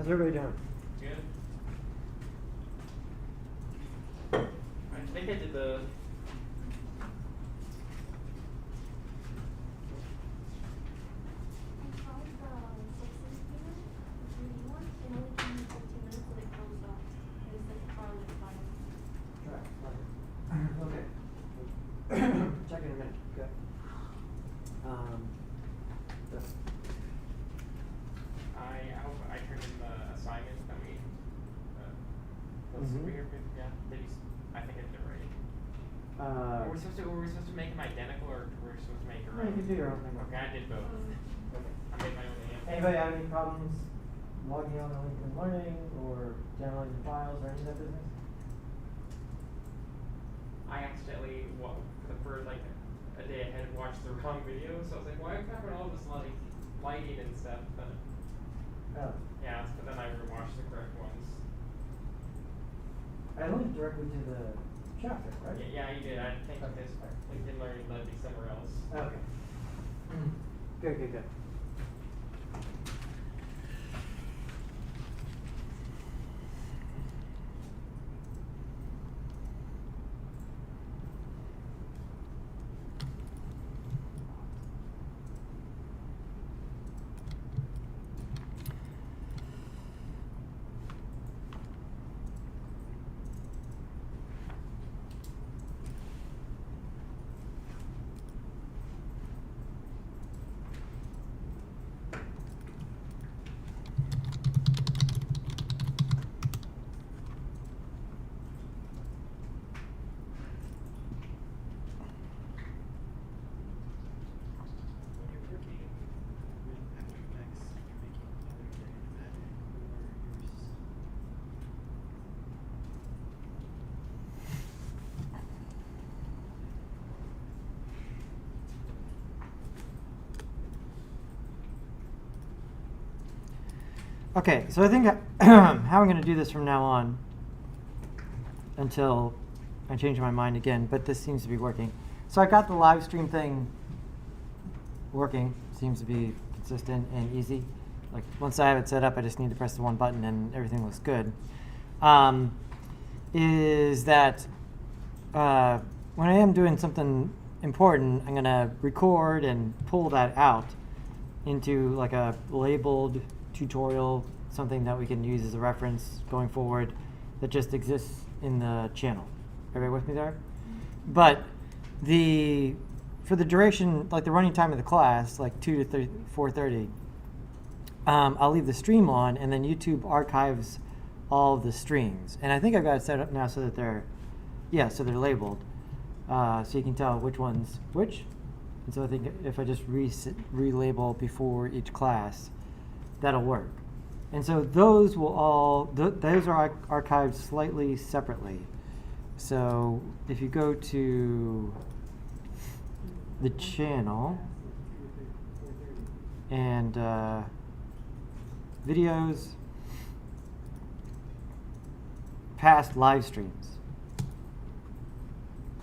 How's everybody doing? Good. I think I did the. Okay. Check in a minute. Good. I turned in the assignment that we was weird. Yeah. I think I did it right. Were we supposed to make them identical, or were we supposed to make your own? You can do your own thing. Okay, I did both. Okay. I made my own name. Anybody have any problems logging on to LinkedIn Learning or downloading files or any of that business? I accidentally, for the first like a day ahead, watched the wrong video, so I was like, why am I having all this like lighting and stuff? But yeah, but then I rewatched the correct ones. I linked directly to the chapter, right? Yeah, you did. I think Okay. this LinkedIn Learning led me somewhere else. Okay. Good. Okay, so I think how I'm going to do this from now on until I change my mind again, but this seems to be working. So I got the live stream thing working, seems to be consistent and easy. Like once I have it set up, I just need to press the one button and everything looks good. Is that when I am doing something important, I'm going to record and pull that out into like a labeled tutorial, something that we can use as a reference going forward that just exists in the channel. Everybody with me there? But for the duration, like the running time of the class, like 2 to 4:30, I'll leave the stream on, and then YouTube archives all of the streams. And I think I've got it set up now so that they're labeled, so you can tell which one's which. And so I think if I just relabel before each class, that'll work. And so those will all, those are archived slightly separately. So if you go to the channel and videos, past live streams,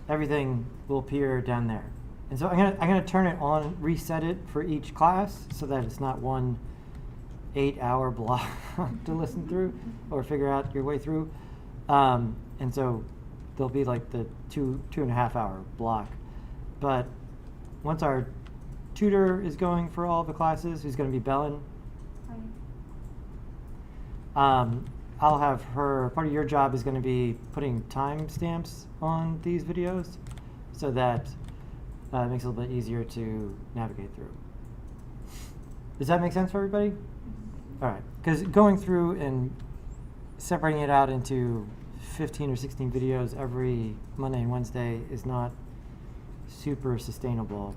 everything will appear down there. And so I'm gonna turn it on, reset it for each class so that it's not one 8-hour block to listen through or figure out your way through. And so there'll be like the 2.5 hour block. But once our tutor is going for all the classes, who's going to be Belen, I'll have her, part of your job is going to be putting timestamps on these videos so that it makes it a little bit easier to navigate through. Does that make sense for everybody? All right, because going through and separating it out into 15 or 16 videos every Monday and Wednesday is not super sustainable,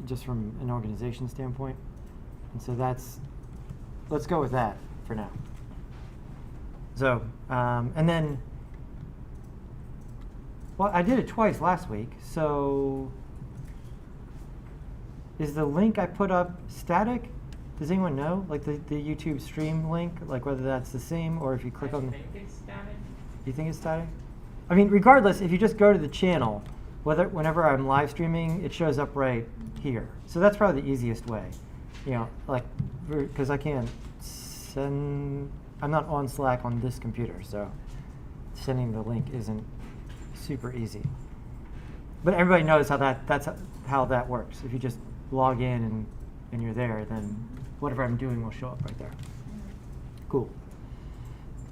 just from an organization standpoint. And so let's go with that for now. So, and then, well, I did it twice last week, so is the link I put up static? Does anyone know? Like the YouTube stream link, like whether that's the same or if you click on. I think it's static. You think it's static? I mean, regardless, if you just go to the channel, whenever I'm live streaming, it shows up right here. So that's probably the easiest way, you know, like because I can't I'm not on Slack on this computer, so sending the link isn't super easy. But everybody knows that's how that works. If you just log in and you're there, then whatever I'm doing will show up right there. Cool.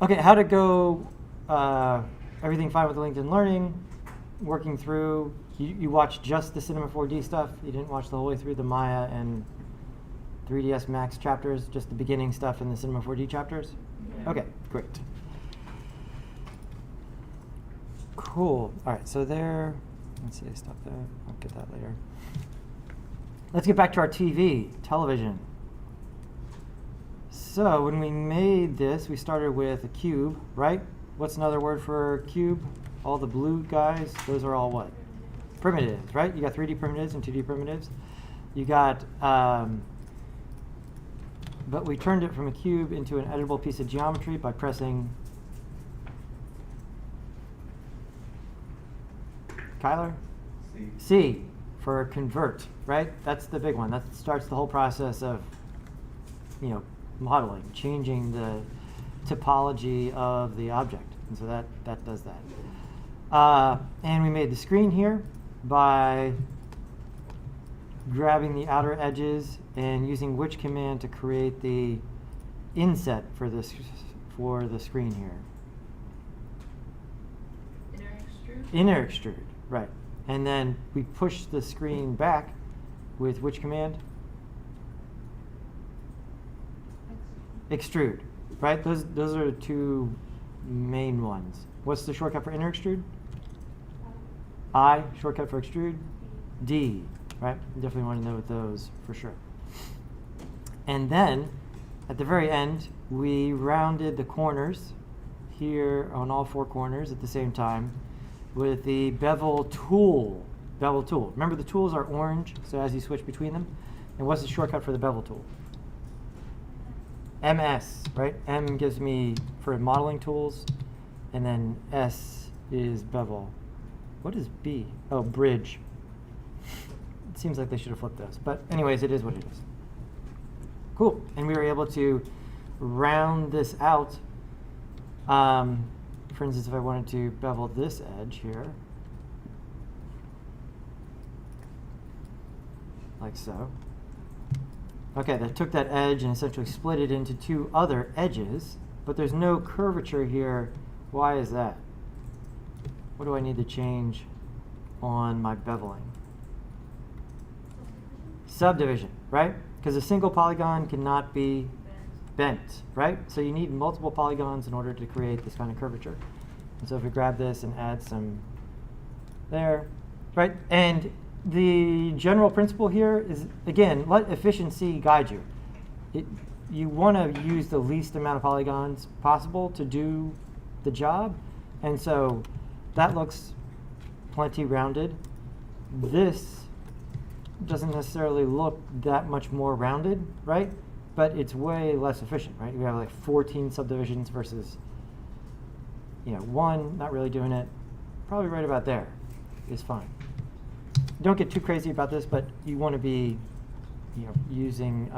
Okay, how to go, everything fine with the LinkedIn Learning, working through, you watched just the Cinema 4D stuff, you didn't watch the whole way through the Maya and 3ds Max chapters, just the beginning stuff in the Cinema 4D chapters? Yeah. Okay, great. Cool. All right, so there, let's see, stop there. I'll get that later. Let's get back to our television. So when we made this, we started with a cube, right? What's another word for cube? All the blue guys, those are all what? Primitives, right? You got 3D primitives and 2D primitives. You got, but we turned it from a cube into an editable piece of geometry by pressing Kyler? C for convert, right? That's the big one. That starts the whole process of, modeling, changing the topology of the object. And so that does that. And we made the screen here by grabbing the outer edges and using which command to create the inset for the screen here? Inner extrude, right. And then we push the screen back with which command? Extrude, right? Those are the two main ones. What's the shortcut for inner extrude? I, shortcut for extrude? D, right? Definitely want to know those for sure. And then, at the very end, we rounded the corners here on all 4 corners at the same time with the Bevel Tool. Bevel Tool. Remember, the tools are orange, so as you switch between them. And what's the shortcut for the Bevel Tool? MS, right? M gives me for modeling tools, and then S is bevel. What is B? Oh, bridge. It seems like they should have flipped those. But anyways, it is what it is. Cool. And we were able to round this out. For instance, if I wanted to bevel this edge here, like so. Okay, that took that edge and essentially split it into 2 other edges, but there's no curvature here. Why is that? What do I need to change on my beveling? Subdivision, right? Because a single polygon cannot be bent, right? So you need multiple polygons in order to create this kind of curvature. And so if we grab this and add some there, right? And the general principle here is, again, let efficiency guide you. You want to use the least amount of polygons possible to do the job. And so that looks plenty rounded. This doesn't necessarily look that much more rounded, right? But it's way less efficient, right? We have like 14 subdivisions versus, 1, not really doing it. Probably right about there is fine. Don't get too crazy about this, but you want to be, using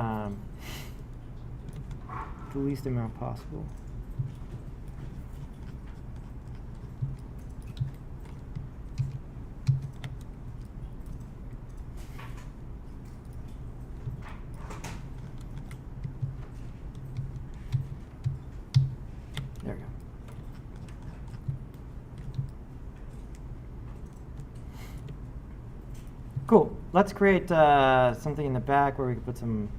the least amount possible. There we go. Cool. Let's create something in the back where we can put some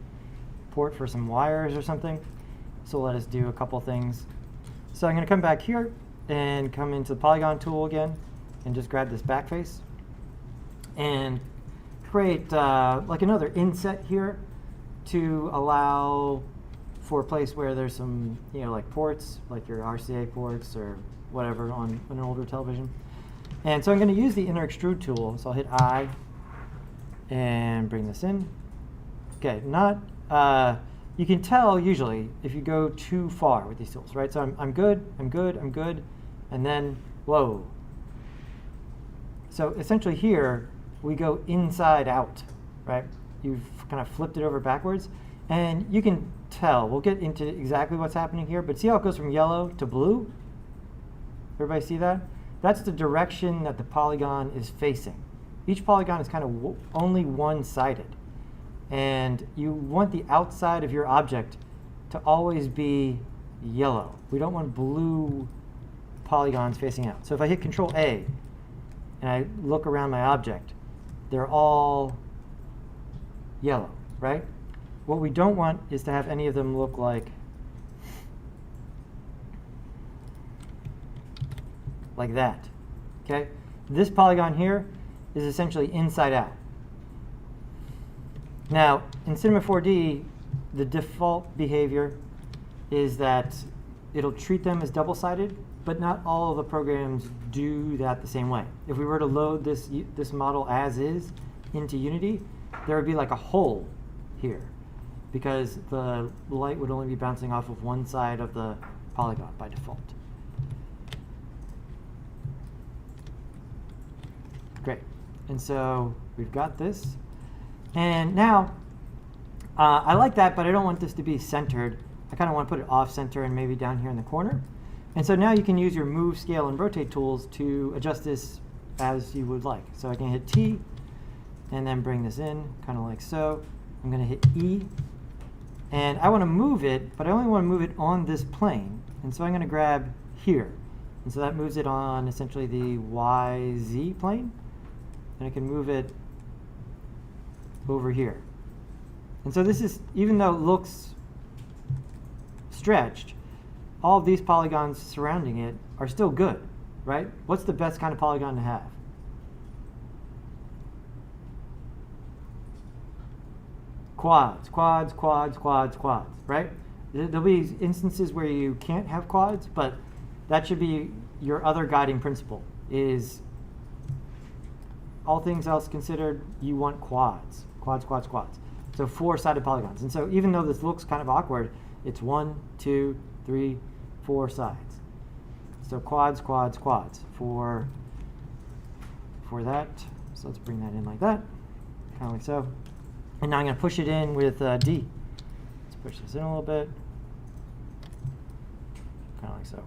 port for some wires or something. So let us do a couple things. So I'm going to come back here and come into the Polygon tool again and just grab this back face and create like another inset here to allow for a place where there's some, like ports, like your RCA ports or whatever on an older television. And so I'm going to use the inner extrude tool. So I'll hit I and bring this in. Okay, you can tell usually if you go too far with these tools, right? So I'm good, and then, whoa. So essentially here, we go inside out, right? You've kind of flipped it over backwards, and you can tell. We'll get into exactly what's happening here, but see how it goes from yellow to blue? Everybody see that? That's the direction that the polygon is facing. Each polygon is kind of only one-sided. And you want the outside of your object to always be yellow. We don't want blue polygons facing out. So if I hit Control A and I look around my object, they're all yellow, right? What we don't want is to have any of them look like that, okay? This polygon here is essentially inside out. Now, in Cinema 4D, the default behavior is that it'll treat them as double-sided, but not all of the programs do that the same way. If we were to load this model as is into Unity, there would be like a hole here, because the light would only be bouncing off of one side of the polygon by default. Great. And so we've got this. And now, I like that, but I don't want this to be centered. I kind of want to put it off center and maybe down here in the corner. And so now you can use your move, scale, and rotate tools to adjust this as you would like. So I can hit T and then bring this in, kind of like so. I'm going to hit E. And I want to move it, but I only want to move it on this plane. And so I'm going to grab here. And so that moves it on essentially the YZ plane. And I can move it over here. And so this is, even though it looks stretched, all of these polygons surrounding it are still good, right? What's the best kind of polygon to have? Quads, quads, quads, quads, quads, right? There'll be instances where you can't have quads, but that should be your other guiding principle, is all things else considered, you want quads. Quads, quads, quads. So 4-sided polygons. And so even though this looks kind of awkward, it's 1, 2, 3, 4 sides. So quads, quads, quads for that. So let's bring that in like that, kind of like so. And now I'm going to push it in with D. Let's push this in a little bit, kind of like so.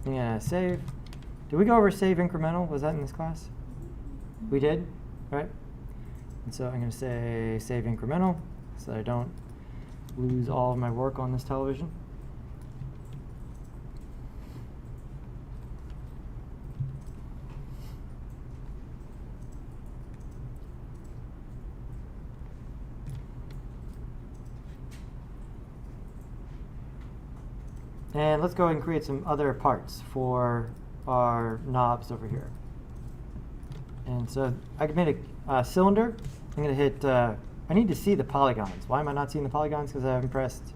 I'm going to save. Did we go over save incremental? Was that in this class? We did, right? And so I'm going to say save incremental so that I don't lose all of my work on this television. And let's go ahead and create some other parts for our knobs over here. And so I made a cylinder. I'm going to hit, I need to see the polygons. Why am I not seeing the polygons? Because I haven't pressed.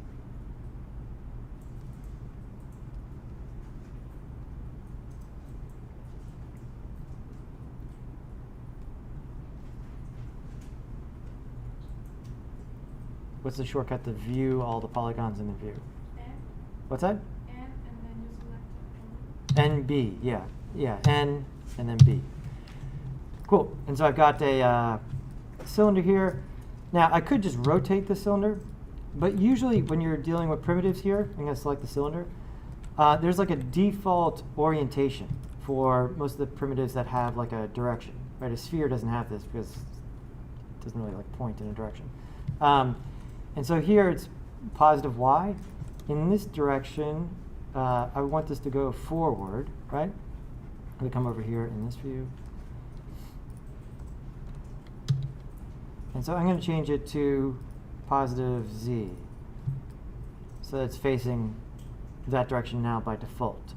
What's the shortcut to view all the polygons in the view? What's that? N, and then you select NB, yeah, N and then B. Cool, and so I've got a cylinder here. Now I could just rotate the cylinder, but usually when you're dealing with primitives here, I'm going to select the cylinder. There's like a default orientation for most of the primitives that have like a direction, right? A sphere doesn't have this because it doesn't really like point in a direction. And so here it's positive Y. In this direction, I want this to go forward, right? I'm going to come over here in this view. And so I'm going to change it to positive Z. So that it's facing that direction now by default.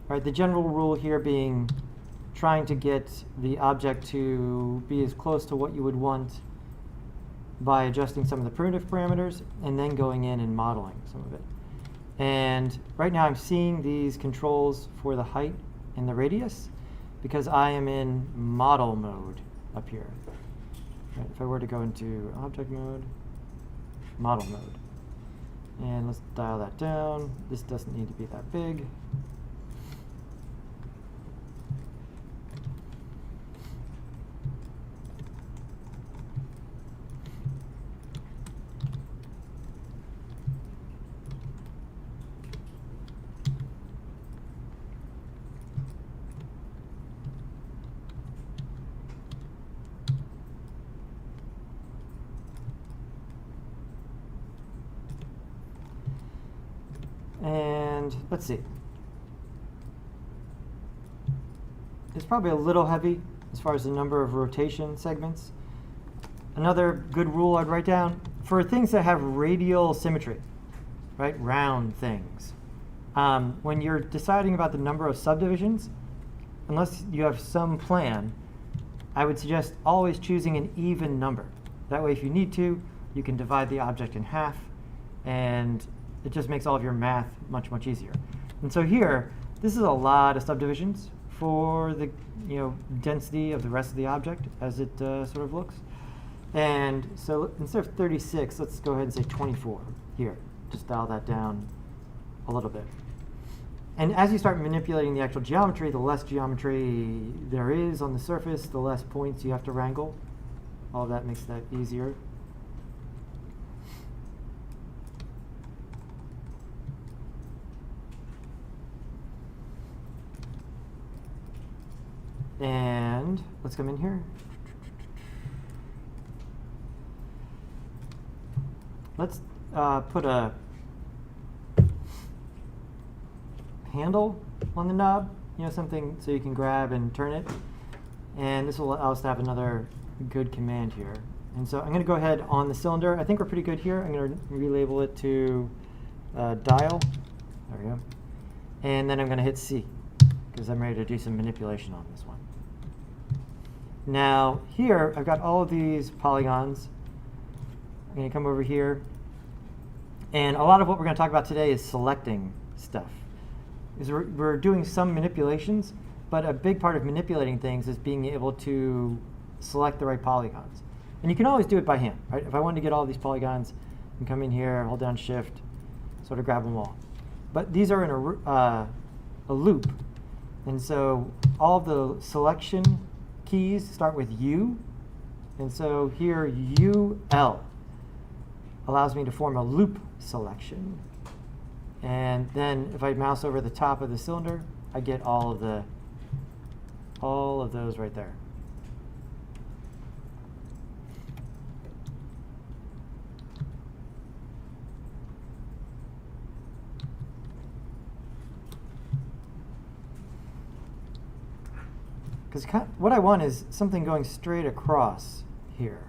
All right, the general rule here being trying to get the object to be as close to what you would want by adjusting some of the primitive parameters and then going in and modeling some of it. And right now I'm seeing these controls for the height and the radius because I am in model mode up here. Right, if I were to go into object mode, model mode. And let's dial that down. This doesn't need to be that big. And let's see. It's probably a little heavy as far as the number of rotation segments. Another good rule I'd write down for things that have radial symmetry, right? Round things. When you're deciding about the number of subdivisions, unless you have some plan, I would suggest always choosing an even number. That way, if you need to, you can divide the object in half, and it just makes all of your math much, much easier. And so here, this is a lot of subdivisions for the density of the rest of the object as it sort of looks. And so instead of 36, let's go ahead and say 24 here. Just dial that down a little bit. And as you start manipulating the actual geometry, the less geometry there is on the surface, the less points you have to wrangle. All of that makes that easier. And let's come in here. Let's put a handle on the knob, something so you can grab and turn it. And this will allow us to have another good command here. And so I'm going to go ahead on the cylinder. I think we're pretty good here. I'm going to relabel it to dial. There we go. And then I'm going to hit C because I'm ready to do some manipulation on this one. Now here, I've got all of these polygons. I'm going to come over here. And a lot of what we're going to talk about today is selecting stuff. We're doing some manipulations, but a big part of manipulating things is being able to select the right polygons. And you can always do it by hand, right? If I wanted to get all these polygons, I can come in here, hold down Shift, sort of grab them all. But these are in a loop. And so all of the selection keys start with U. And so here, UL allows me to form a loop selection. And then if I mouse over the top of the cylinder, I get all of those right there. Because what I want is something going straight across here.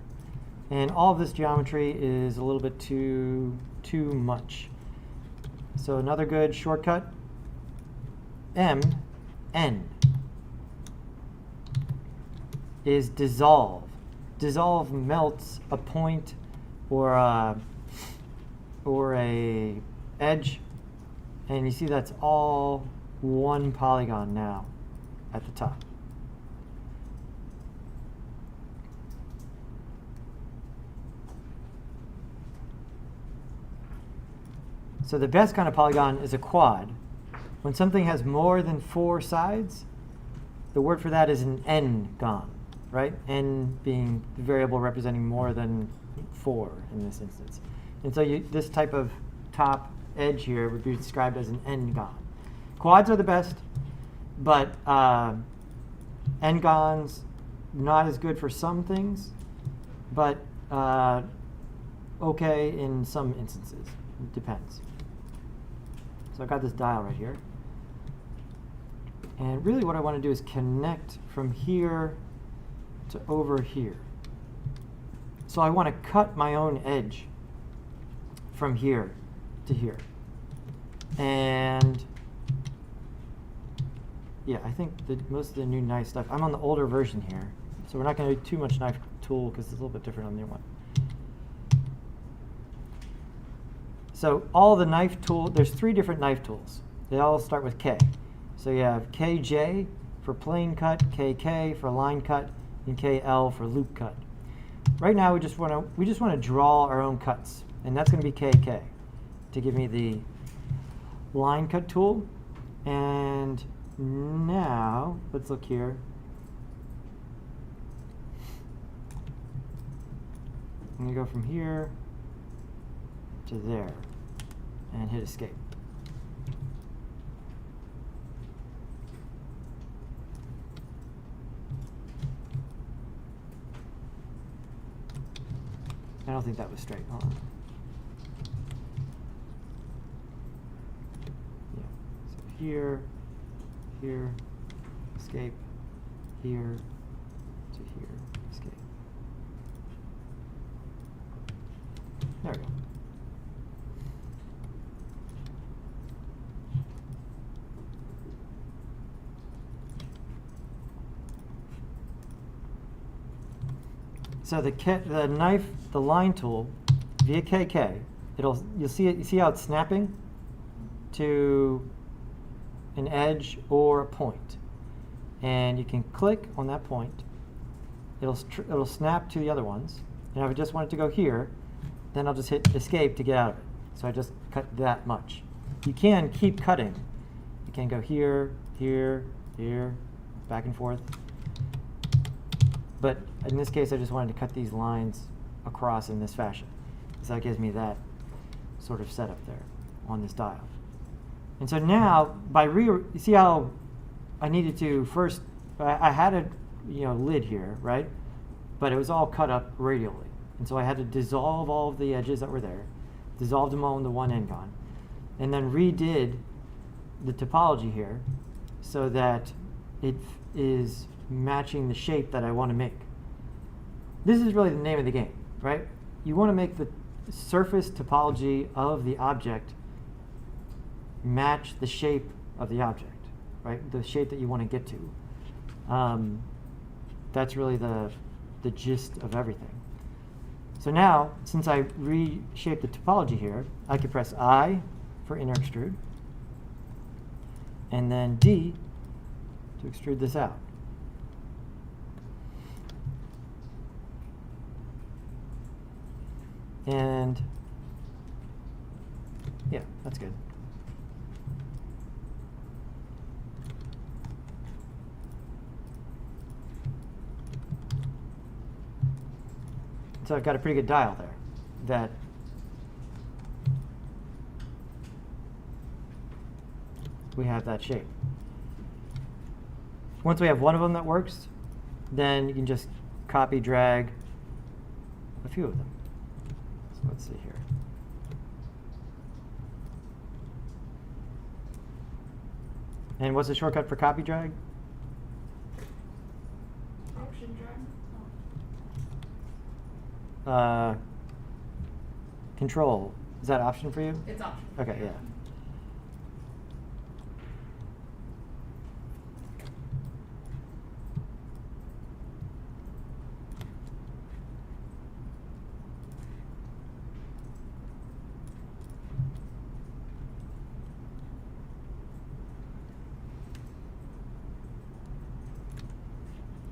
And all of this geometry is a little bit too much. So another good shortcut, MN, is dissolve. Dissolve melts a point or a edge, and you see that's all one polygon now at the top. So the best kind of polygon is a quad. When something has more than 4 sides, the word for that is an n-gon, right? N being the variable representing more than 4 in this instance. And so this type of top edge here would be described as an n-gon. Quads are the best, but n-gons not as good for some things, but okay in some instances. It depends. So I've got this dial right here. And really what I want to do is connect from here to over here. So I want to cut my own edge from here to here. And yeah, I think that most of the new knife stuff, I'm on the older version here. So we're not going to do too much knife tool because it's a little bit different on the new one. So all the knife tool, there's 3 different knife tools. They all start with K. So you have KJ for plane cut, KK for line cut, and KL for loop cut. Right now we just want to draw our own cuts, and that's going to be KK. to give me the line cut tool. And now, let's look here. I'm going to go from here to there and hit escape. I don't think that was straight. Hold on. Yeah. So here, here, escape, here to here, escape. There we go. So the knife, the line tool, via KK, you'll see it. You see how it's snapping to an edge or a point, and you can click on that point. It'll snap to the other ones. And if I just want it to go here, then I'll just hit escape to get out of it. So I just cut that much. You can keep cutting. You can go here, here, here, back and forth. But in this case, I just wanted to cut these lines across in this fashion. So that gives me that sort of setup there on this dial. And so now, you see how I needed to first, I had a lid here, right? But it was all cut up radially. And so I had to dissolve all of the edges that were there, dissolved them all into one N-gon, and then redid the topology here so that it is matching the shape that I want to make. This is really the name of the game, right? You want to make the surface topology of the object match the shape of the object, right? The shape that you want to get to. That's really the gist of everything. So now, since I reshaped the topology here, I could press I for inner extrude, and then D to extrude this out. And yeah, that's good. So I've got a pretty good dial there that we have that shape. Once we have one of them that works, then you can just copy, drag a few of them. So let's see here. And what's the shortcut for copy, drag? Option drag. Control. Is that option for you? It's option. Okay, yeah.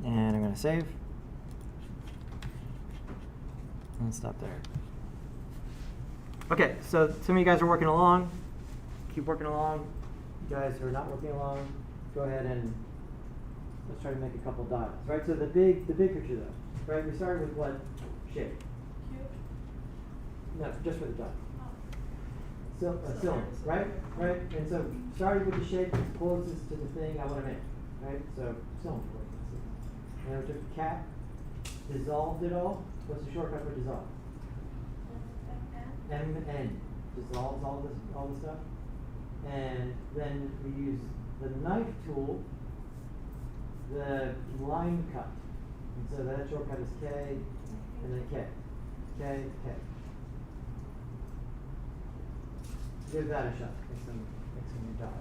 And I'm going to save. And stop there. Okay, so some of you guys are working along. Keep working along. You guys who are not working along, go ahead and let's try to make a couple dials. Right. So the big picture though. Right. We started with what shape? Cube. No, just with the dial. Oh. Cylinder. Right. Right. And so started with the shape that's closest to the thing I want to make. Right. So cylinder. And I took cat, dissolved it all. What's the shortcut for dissolve? M-N. Dissolves all the stuff. And then we use the knife tool, the line cut. And so that shortcut is K and then K. K, K. Give that a shot. Make some new dials.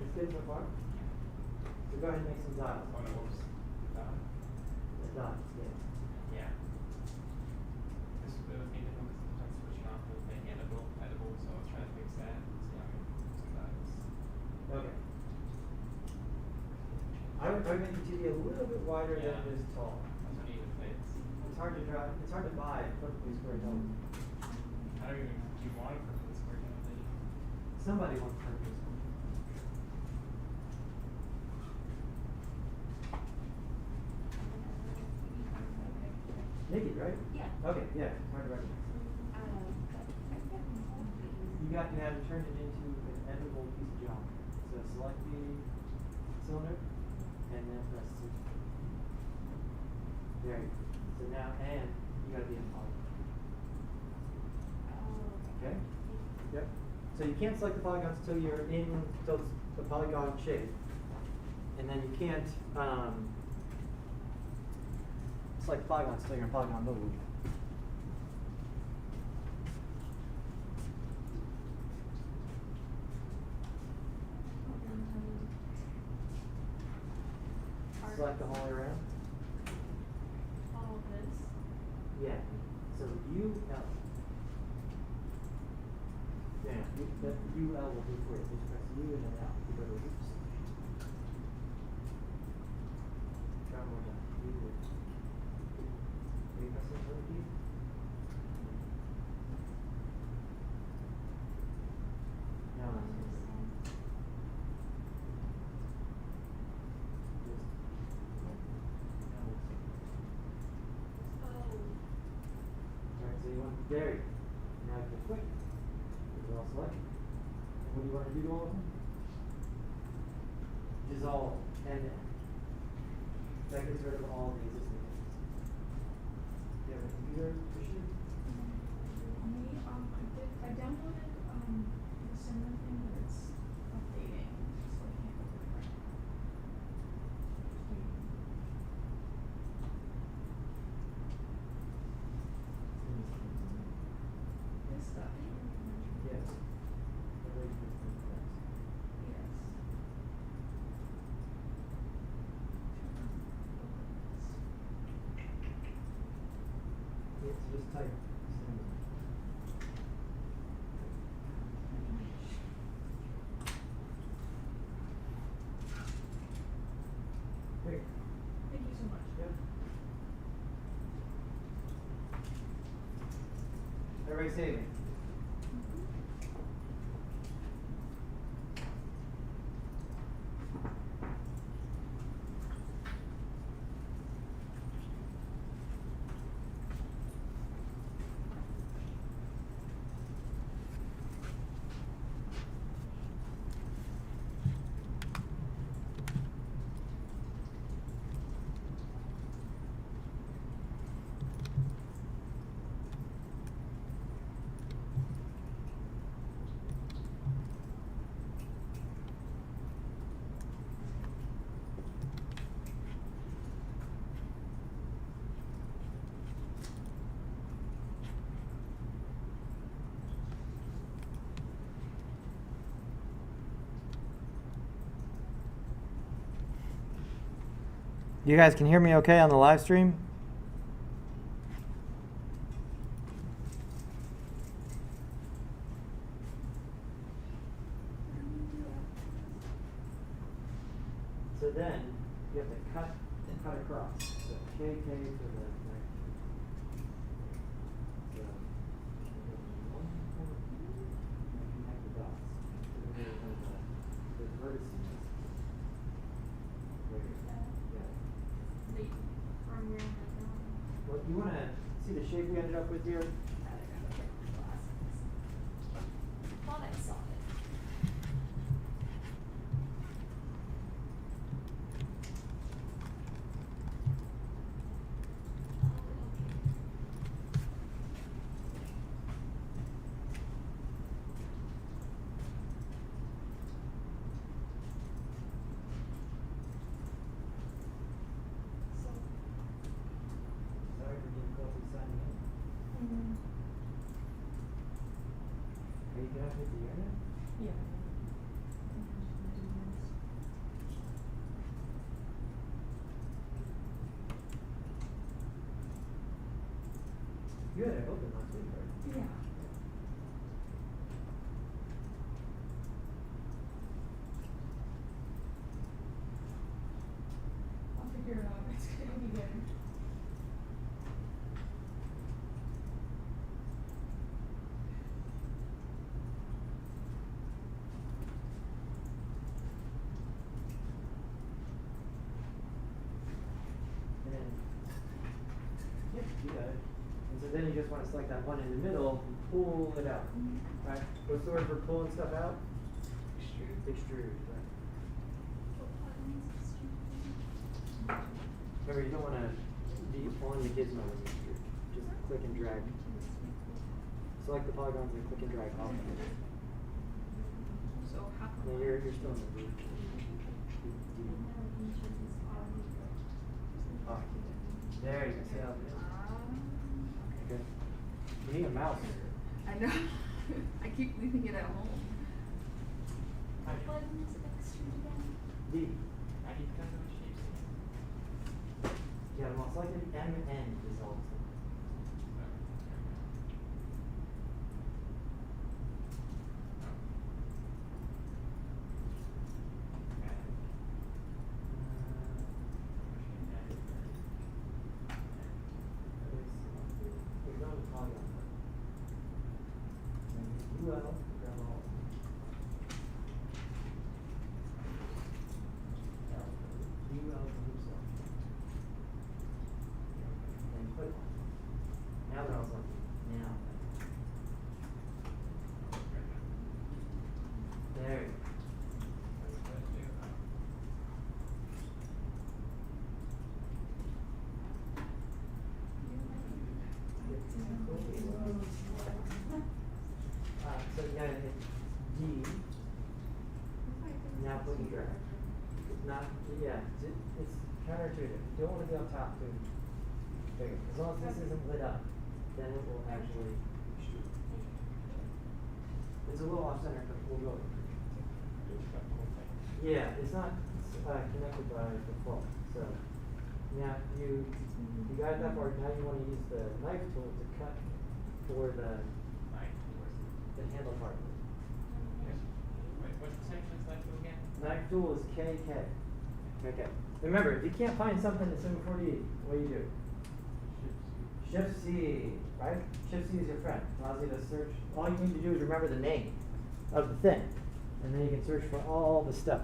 It's good so far? So go ahead and make some dials. Oh no, what was that? The dots, yeah. Yeah. This was difficult because sometimes switching off will make edible, so I'll try to fix that. See how I can do some dials. Okay. I would make the TV a little bit wider Yeah. than it is tall. That's what even fits. It's hard to drive. It's hard to buy perfectly square television. I don't even. Do you want a perfectly square television? Somebody wants perfectly square. Naked, right? Yeah. Okay, yeah, it's hard to recognize. You had to turn it into an editable piece of geometry. So select the cylinder and then press C. There you go. So now, and you gotta be in polygon. Okay? Yep. So you can't select the polygons till you're in till it's the polygon shape. And then you can't select polygons till you're in polygon mode. Select the whole way around. All of this. Yeah. So UL. Yeah, that UL will do for you. Just press U and then L. You go to oops. Try one more time. U. Are you pressing the other key? No, that's it. Alright, so you want there you go. Now you can click. These are all selected. And what do you want to do to all of them? Dissolve and that gets rid of all the existing things. Do you have a computer issue? I downloaded the cinema thing, but it's updating, so I can't open it right now. This stuff. Yes. Everybody puts things back. Yes. Yes, just type. Cinema. Great. Thank you so much. Yep. Everybody saving. You guys can hear me okay on the live stream? So then you have to cut across. So KK to the right. So one point, and connect the dots. So then you're going the vertices. There you go. Yeah. From where am I going? Well, you want to see the shape we ended up with here? Thought I saw it. Sorry for difficulty signing in. Mm-hmm. Are you connected to the internet? Yeah. You had it open last week, right? Yeah. you just want to select that one in the middle and pull it out. Right? What's the word for pulling stuff out? Extrude. Extrude. Right. Remember, you don't want to be on the gizmo when you extrude. Just click and drag. Select the polygons and click and drag off of it. So how come? No, you're still in the loop. Oh, there you go. See how it is? Okay. You need a mouse. I know. I keep leaving it at home. What button is Extrude again? D. I need to come to the shapes again. Yeah, well, select the M and N dissolves. Now they're all selected. Now. There you go. So you gotta hit D. Now click and drag. Not, yeah, it's counterintuitive. You don't want to be on top too big. As long as this isn't lit up, then it will actually extrude. It's a little off center, but we'll go. Yeah, it's not connected by default. So now you got it that far. Now you want to use the knife tool to cut for the handle part. Wait, what's the section select tool again? Knife tool is KK. Okay. Remember, if you can't find something in 748, what do you do? Shift C, right? Shift C is your friend. Allows you to search. All you need to do is remember the name of the thing, and then you can search for all the stuff.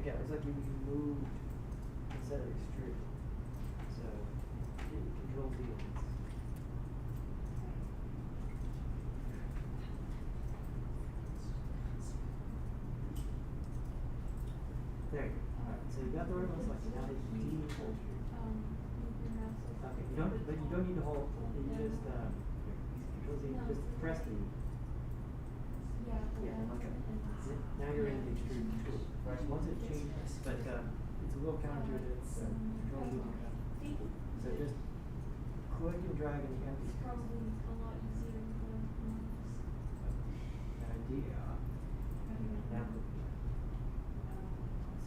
Okay, it looks like you moved instead of extrude. So Control V. There you go. Alright, so you got the right one selected. Now the D hold. Okay, but you don't need to hold. You just Control Z. Just press the. Yeah. Okay. Now you're in the extrude tool. Right. Once it changes, but it's a little counterintuitive. Control Z. So just click and drag in the empty. It's probably a lot easier with the Idea. Now,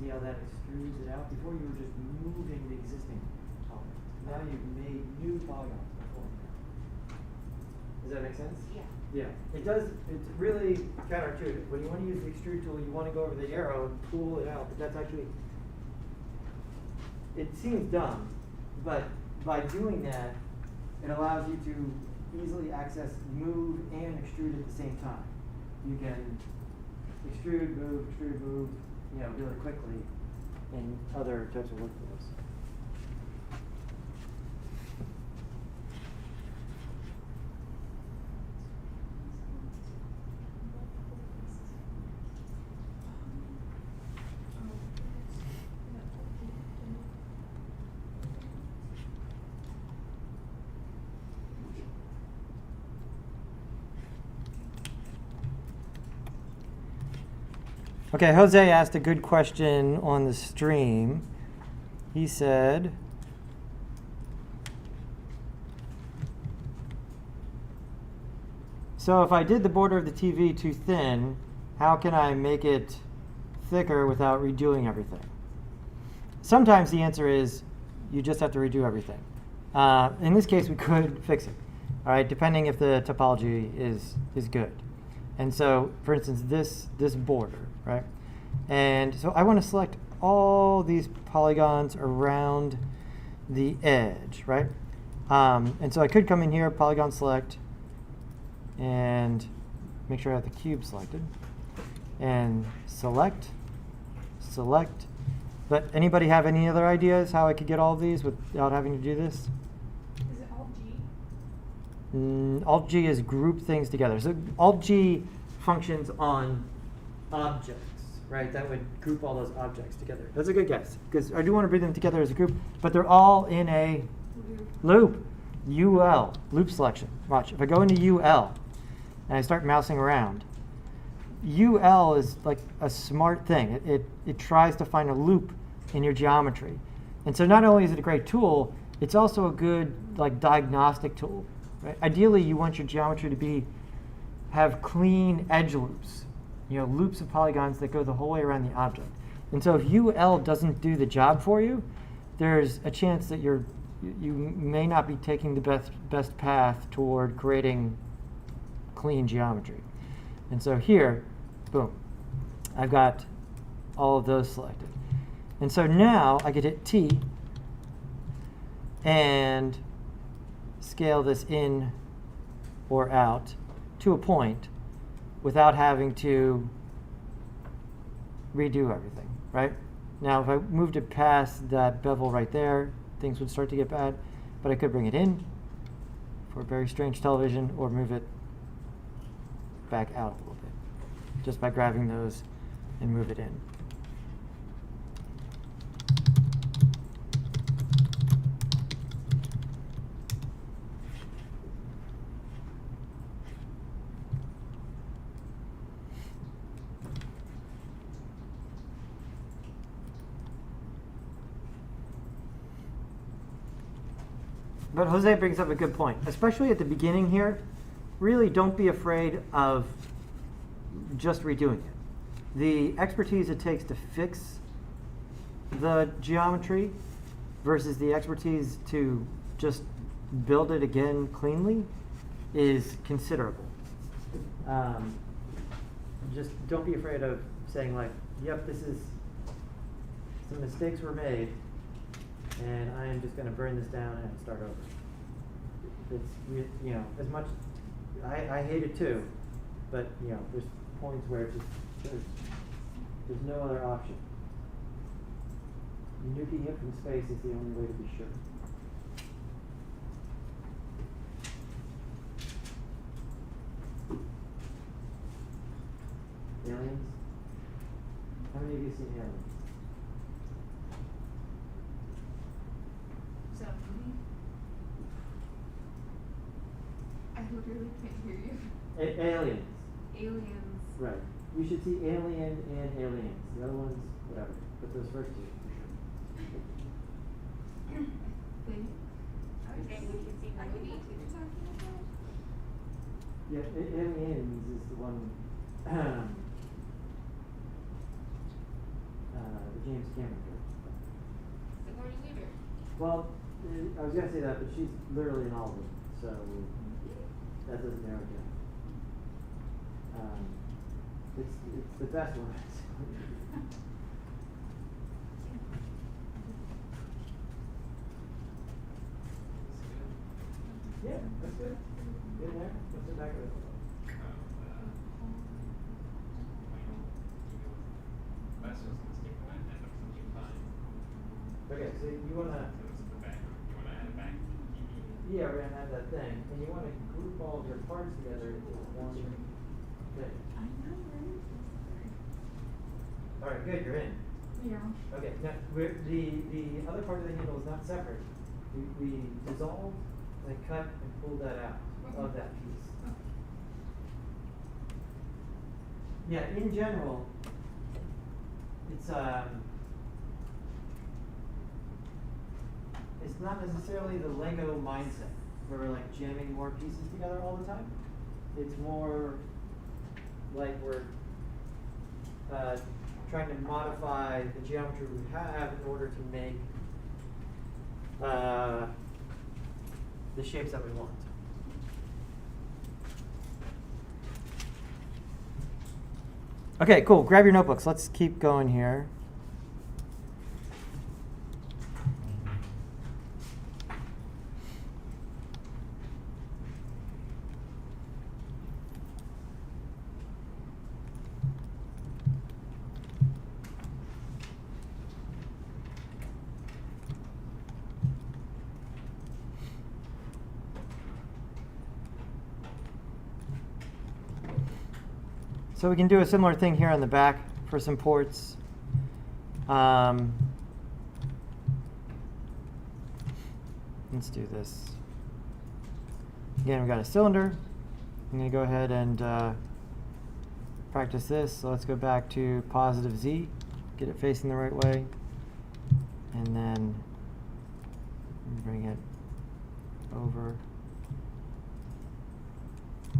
see how that extrudes it out? Before you were just moving the existing polygons. Now you've made new polygons before. Does that make sense? Yeah. Yeah. It does, it's really counterintuitive. When you want to use the extrude tool, you want to go over the arrow and pull it out, but that's actually, it seems dumb, but by doing that, it allows you to easily access move and extrude at the same time. You can extrude, move, you know, really quickly in other types of workflows. Okay, Jose asked a good question on the stream. He said, so if I did the border of the TV too thin, how can I make it thicker without redoing everything? Sometimes the answer is you just have to redo everything. In this case, we could fix it, all right, depending if the topology is good. And so, for instance, this border, right? And so I want to select all these polygons around the edge, right? And so I could come in here, Polygon Select, and make sure I have the cube selected. And select. But anybody have any other ideas how I could get all of these without having to do this? Is it Alt G? Alt G is group things together. So Alt G functions on objects, right? That would group all those objects together. That's a good guess, because I do want to bring them together as a group, but they're all in a loop. UL, loop selection. Watch, if I go into UL and I start mousing around, UL is like a smart thing. It tries to find a loop in your geometry. And so not only is it a great tool, it's also a good like diagnostic tool. Right? Ideally, you want your geometry to have clean edge loops, loops of polygons that go the whole way around the object. And so if UL doesn't do the job for you, there's a chance that you may not be taking the best path toward creating clean geometry. And so here, boom, I've got all of those selected. And so now I could hit T and scale this in or out to a point without having to redo everything, right? Now, if I moved it past that bevel right there, things would start to get bad, but I could bring it in for very strange television or move it back out a little bit just by grabbing those and move it in. But Jose brings up a good point, especially at the beginning here. Really don't be afraid of just redoing it. The expertise it takes to fix the geometry versus the expertise to just build it again cleanly is considerable. Just don't be afraid of saying like, yep, some mistakes were made, and I am just going to burn this down and start over. It's, as much, I hate it too, but, there's points where there's no other option. Nuking it from space is the only way to be sure. Aliens? How many of you seen Aliens? Is that a movie? I literally can't hear you. Aliens. Aliens. Right. You should see Alien and Aliens. The other ones, whatever. But those first two, for sure. Wait. Okay, we can see the I think movie. that's what you're talking about. Yeah, Aliens is the one, the James Cameron film. Sigourney Weaver. Well, I was going to say that, but she's literally in all of them, so that doesn't narrow it down. It's the best one. Yeah, that's good. In there, what's the back of it? That's just gonna stick to that, end up something fine. Okay, so you want to, So this is the back, you wanna add it back to the TV? yeah, we're going to have that thing, and you want to group all of your parts together into one thing. I know, right? All right, good, you're in. Yeah. Okay, now the other part of the handle is not separate. We dissolved, then cut and pulled that out of that piece. Yeah, in general, it's not necessarily the Lego mindset where we're like jamming more pieces together all the time. It's more like we're trying to modify the geometry we have in order to make the shapes that we want. Okay, cool. Grab your notebooks. Let's keep going here. So we can do a similar thing here on the back for some ports. Let's do this. Again, we've got a cylinder. I'm going to go ahead and practice this. So let's go back to positive Z, get it facing the right way, and then bring it over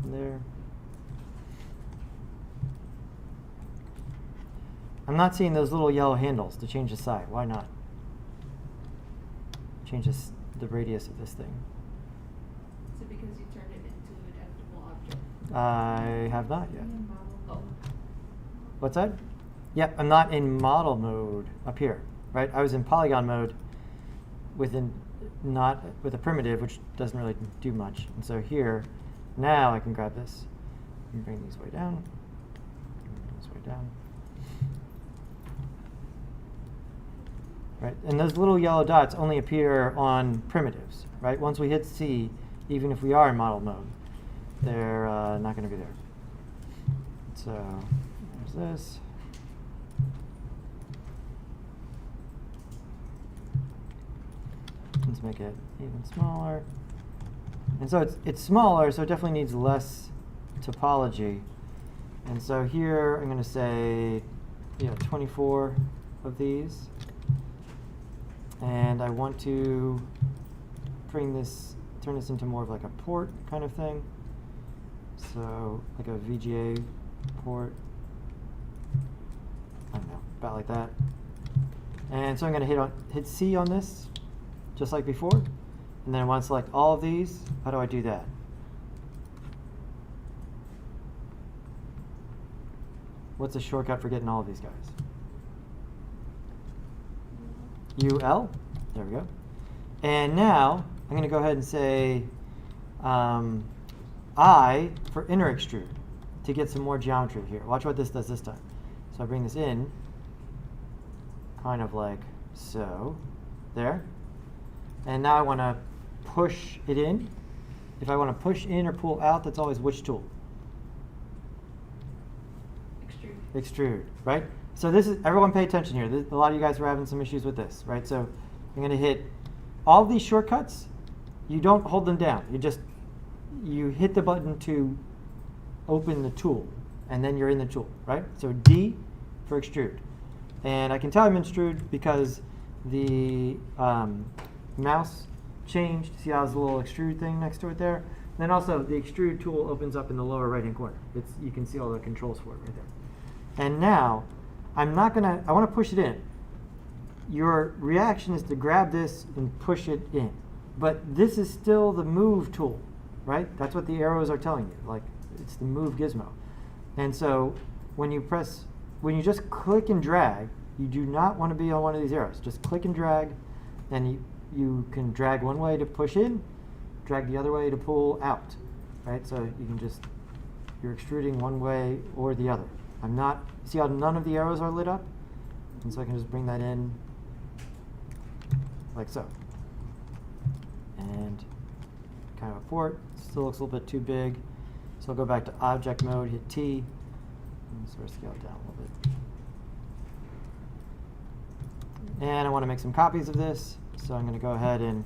there. I'm not seeing those little yellow handles to change the side. Why not? Change the radius of this thing. Is it because you turned it into an editable object? I have not yet. Oh. What's that? Yep, I'm not in model mode up here, right? I was in polygon mode not with a primitive, which doesn't really do much. And so here, now I can grab this and bring these way down, bring this way down. Right, and those little yellow dots only appear on primitives, right? Once we hit C, even if we are in model mode, they're not going to be there. So there's this. Let's make it even smaller. And so it's smaller, so it definitely needs less topology. And so here I'm going to say, 24 of these. And I want to turn this into more of like a port kind of thing. So like a VGA port. I don't know, about like that. And so I'm going to hit C on this, just like before. And then I want to select all of these. How do I do that? What's the shortcut for getting all of these guys? UL, there we go. And now I'm going to go ahead and say I for inner extrude to get some more geometry here. Watch what this does this time. So I bring this in, kind of like so, there. And now I want to push it in. If I want to push in or pull out, that's always which tool? Extrude. Extrude, right? So this is, everyone pay attention here. A lot of you guys are having some issues with this, right? So I'm going to hit all of these shortcuts. You don't hold them down. You hit the button to open the tool, and then you're in the tool, right? So D for extrude. And I can tell I'm in extrude because the mouse changed. See how there's a little extrude thing next to it there? And then also the extrude tool opens up in the lower right-hand corner. You can see all the controls for it right there. And now, I want to push it in. Your reaction is to grab this and push it in. But this is still the move tool, right? That's what the arrows are telling you. Like, it's the move gizmo. And so when you just click and drag, you do not want to be on one of these arrows. Just click and drag, and you can drag one way to push in, drag the other way to pull out, right? So you can you're extruding one way or the other. See how none of the arrows are lit up? And so I can just bring that in like so. And kind of a port, still looks a little bit too big. So I'll go back to object mode, hit T, and sort of scale it down a little bit. And I want to make some copies of this. So I'm going to go ahead and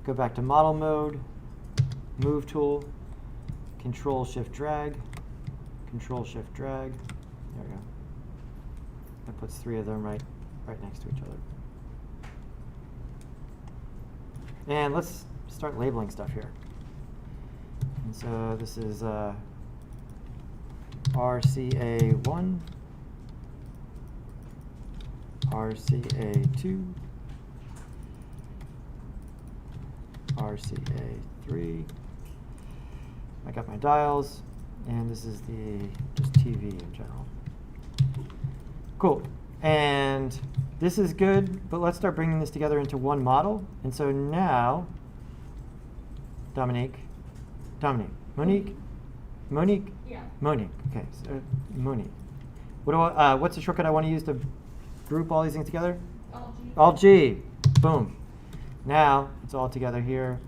go back to model mode, move tool, Control Shift drag, Control Shift drag. There we go. That puts 3 of them right next to each other. And let's start labeling stuff here. And so this is RCA1, RCA2, RCA3. I got my dials, and this is just TV in general. Cool. And this is good, but let's start bringing this together into one model. And so now, Monique, Yeah. Monique. Okay, so Monique. What's the shortcut I want to use to group all these things together? Alt-G. Alt-G. Boom. Now it's all together here.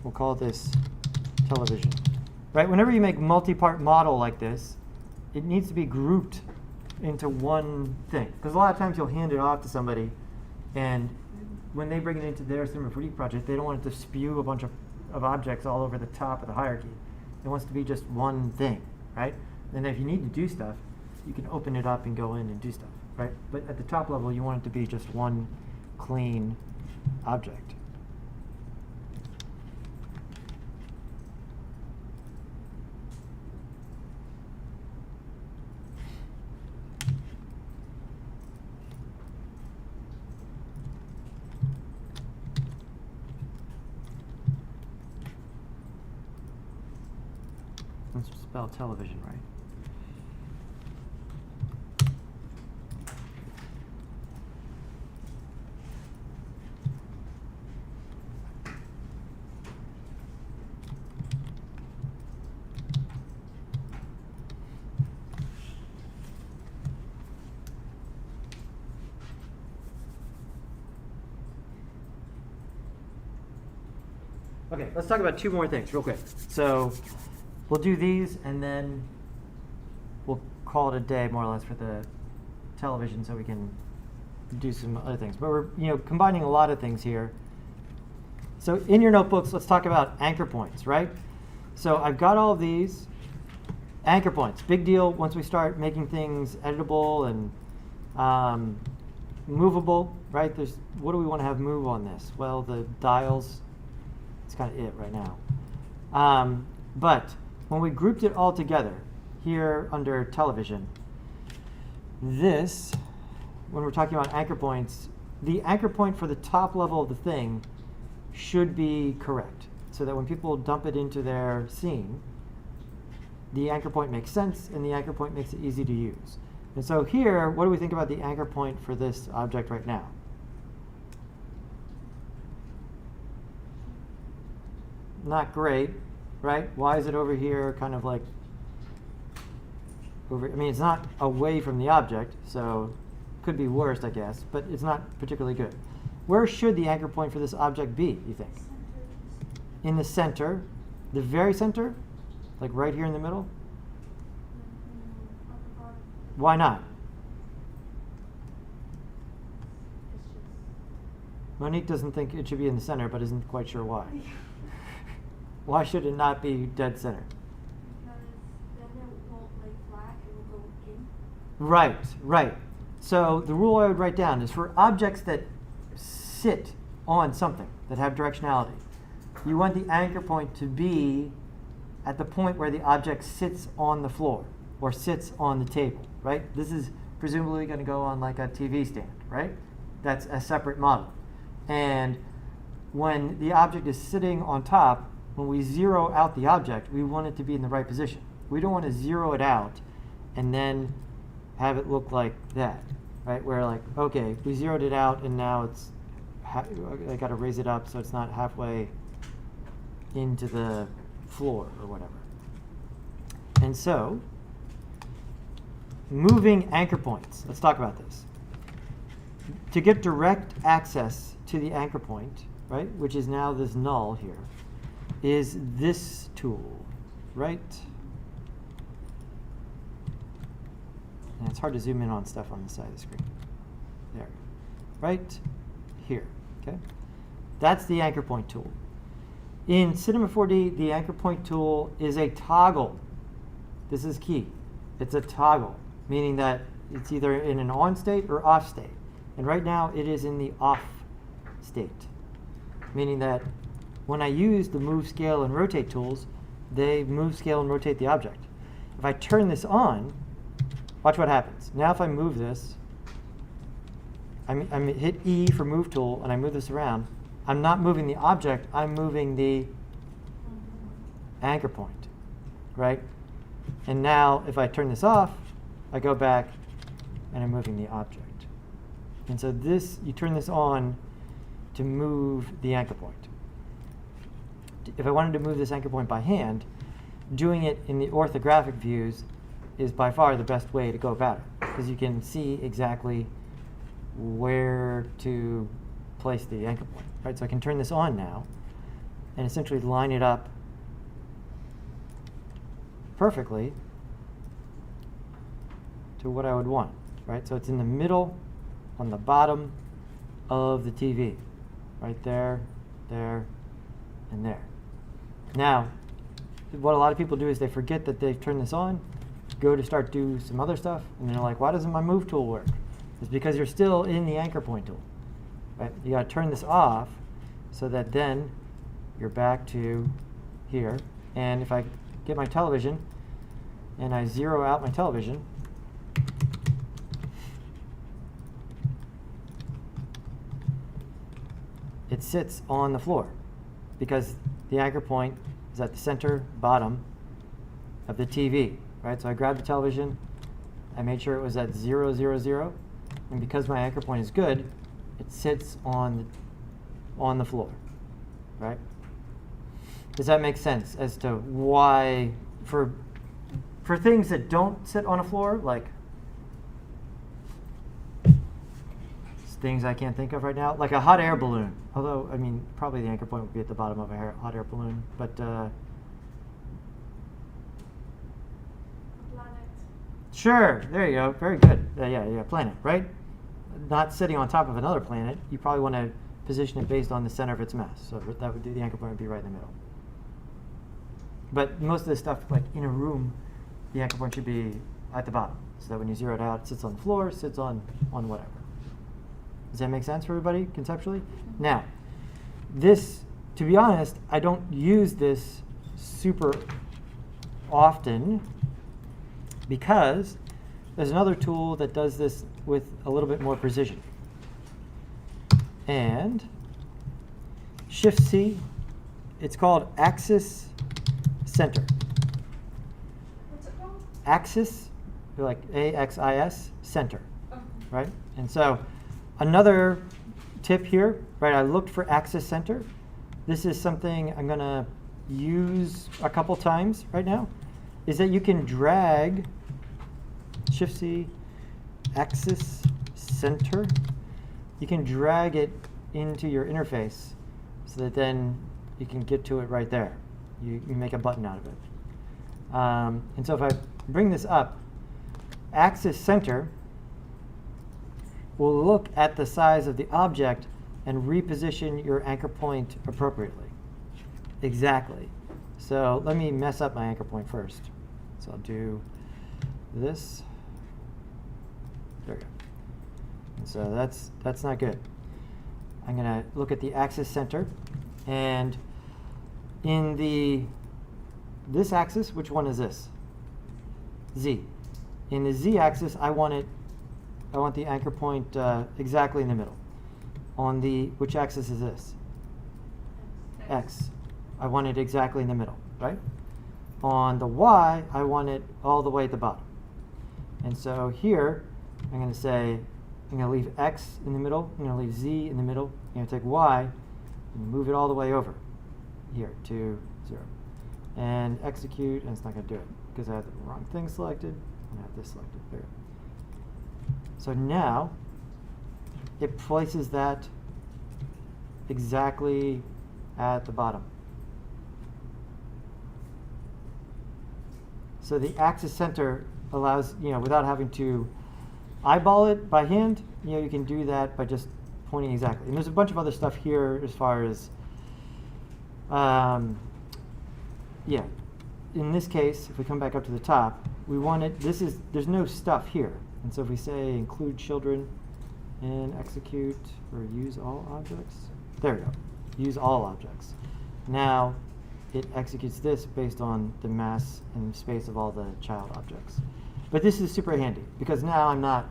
We'll call this television. Right? Whenever you make multi-part model like this, it needs to be grouped into one thing. Because a lot of times you'll hand it off to somebody, and when they bring it into their Cinema 4D project, they don't want it to spew a bunch of objects all over the top of the hierarchy. It wants to be just one thing, right? And if you need to do stuff, you can open it up and go in and do stuff, right? But at the top level, you want it to be just one clean object. Let's spell television right. Okay, let's talk about 2 more things real quick. So we'll do these, and then we'll call it a day, more or less, for the television, so we can do some other things. But we're combining a lot of things here. So in your notebooks, let's talk about anchor points, right? So I've got all of these anchor points. Big deal once we start making things editable and movable, right? What do we want to have move on this? Well, the dials. It's kind of it right now. But when we grouped it all together here under television, this, when we're talking about anchor points, the anchor point for the top level of the thing should be correct, so that when people dump it into their scene, the anchor point makes sense and the anchor point makes it easy to use. And so here, what do we think about the anchor point for this object right now? Not great, right? Why is it over here, kind of like over? I mean, it's not away from the object, so could be worse, I guess, but it's not particularly good. Where should the anchor point for this object be, you think? In the center, the very center, like right here in the middle? Why not? Monique doesn't think it should be in the center, but isn't quite sure why. Why should it not be dead center? Because then it won't lay flat, it will go in. Right. So the rule I would write down is for objects that sit on something, that have directionality, you want the anchor point to be at the point where the object sits on the floor or sits on the table, right? This is presumably going to go on like a TV stand, right? That's a separate model. And when the object is sitting on top, when we zero out the object, we want it to be in the right position. We don't want to zero it out and then have it look like that, right? Where like, okay, we zeroed it out and now it's, I got to raise it up so it's not halfway into the floor or whatever. And so, moving anchor points. Let's talk about this. To get direct access to the anchor point, right, which is now this null here, is this tool, right? And it's hard to zoom in on stuff on the side of the screen. There, right here, okay? That's the anchor point tool. In Cinema 4D, the anchor point tool is a toggle. This is key. It's a toggle, meaning that it's either in an on state or off state. And right now it is in the off state, meaning that when I use the move, scale, and rotate tools, they move, scale, and rotate the object. If I turn this on, watch what happens. Now if I move this, I hit E for move tool, and I move this around. I'm not moving the object, I'm moving the anchor point, right? And now if I turn this off, I go back and I'm moving the object. And so this, you turn this on to move the anchor point. If I wanted to move this anchor point by hand, doing it in the orthographic views is by far the best way to go about it, because you can see exactly where to place the anchor point. Right? So I can turn this on now and essentially line it up perfectly to what I would want. Right? So it's in the middle, on the bottom of the TV. Right there, there, and there. Now, what a lot of people do is they forget that they've turned this on, go to start do some other stuff, and they're like, why doesn't my move tool work? It's because you're still in the anchor point tool. Right? You got to turn this off so that then you're back to here. And if I get my television and I zero out my television, it sits on the floor because the anchor point is at the center bottom of the TV, right? So I grabbed the television, I made sure it was at 0, 0, 0, and because my anchor point is good, it sits on the floor, right? Does that make sense as to why, for things that don't sit on a floor, like things I can't think of right now, like a hot air balloon. Although, I mean, probably the anchor point would be at the bottom of a hot air balloon. But Planet. sure, there you go. Very good. Yeah, planet, right? Not sitting on top of another planet. You probably want to position it based on the center of its mass. So that would do, the anchor point would be right in the middle. But most of this stuff, like in a room, the anchor point should be at the bottom, so that when you zero it out, it sits on the floor, sits on whatever. Does that make sense for everybody conceptually? Now, this, to be honest, I don't use this super often because there's another tool that does this with a little bit more precision. And Shift-C, it's called Axis Center. What's it called? Axis, like A-X-I-S, center, Oh. right? And so another tip here, right, I looked for Axis Center. This is something I'm going to use a couple times right now, is that you can drag Shift-C, Axis Center. You can drag it into your interface so that then you can get to it right there. You make a button out of it. And so if I bring this up, Axis Center will look at the size of the object and reposition your anchor point appropriately. Exactly. So let me mess up my anchor point first. So I'll do this. There we go. And so that's not good. I'm going to look at the axis center, and in this axis, which one is this? Z. In the Z axis, I want the anchor point exactly in the middle. On the, which axis is this? X. I want it exactly in the middle, right? On the Y, I want it all the way at the bottom. And so here, I'm going to say, I'm going to leave X in the middle, I'm going to leave Z in the middle, I'm going to take Y and move it all the way over here to 0. And execute, and it's not going to do it because I have the wrong thing selected, and I have this selected. There. So now, it places that exactly at the bottom. So the axis center allows, without having to eyeball it by hand, you can do that by just pointing exactly. And there's a bunch of other stuff here as far as, in this case, if we come back up to the top, we want it, there's no stuff here. And so if we say include children and execute or use all objects, there we go, use all objects. Now it executes this based on the mass and space of all the child objects. But this is super handy because now I'm not,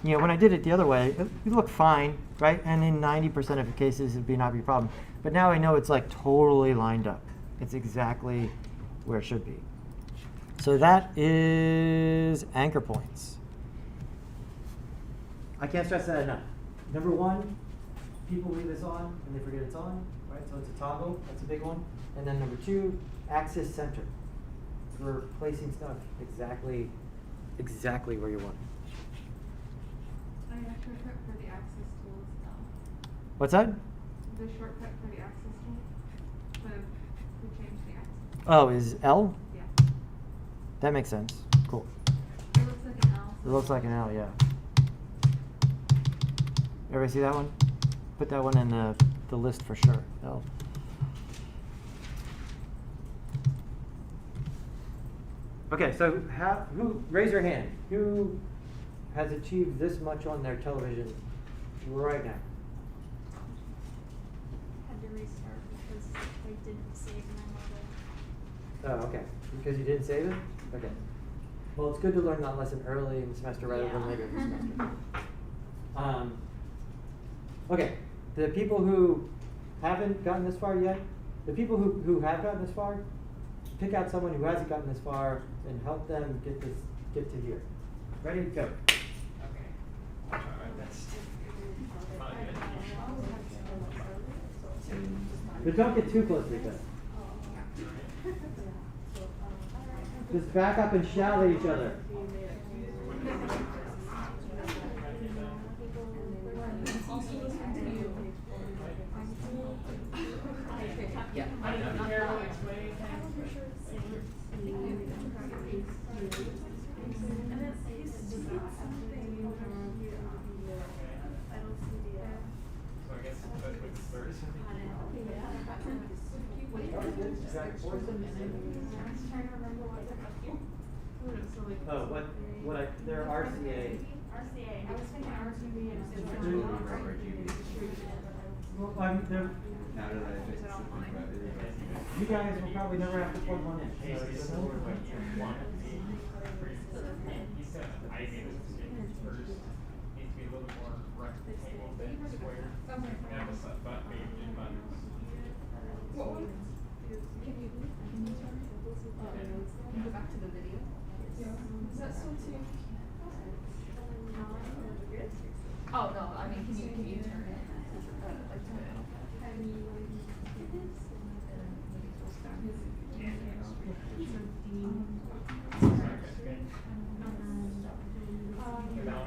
when I did it the other way, it looked fine, right? And in 90% of the cases, it'd not be a problem. But now I know it's like totally lined up. It's exactly where it should be. So that is anchor points. I can't stress that enough. Number one, people leave this on and they forget it's on, right? So it's a toggle, that's a big one. And then number two, axis center. For placing stuff exactly where you want it. Oh yeah, shortcut for the axis tool is L. What's that? The shortcut for the axis tool. We changed the axis. Oh, is L? Yeah. That makes sense. Cool. It looks like an L. It looks like an L, yeah. Everybody see that one? Put that one in the list for sure. L. Okay, so raise your hand. Who has achieved this much on their television right now? Had to restart because I didn't save my model. Oh, okay. Because you didn't save it? Okay. Well, it's good to learn that lesson early in the semester rather than later in the semester. Okay, the people who haven't gotten this far yet, the people who have gotten this far, pick out someone who hasn't gotten this far and help them get to here. Ready? Go. Okay. That's probably good. But don't get too close to each other. Just back up and shout at each other. Yeah. So I guess that was third. Oh, they're RCA. RCA. I was thinking RGB Well, Now that I fix it, you guys will probably never have to plug one in. Hey, So so it this is doesn't- what you want to see. He said I made this mistake first. Needs to be a little more rectangle than square. Okay. You have a button page and buttons. Can you go back to the video? Is that still too? Oh no, I mean, can you turn it? And now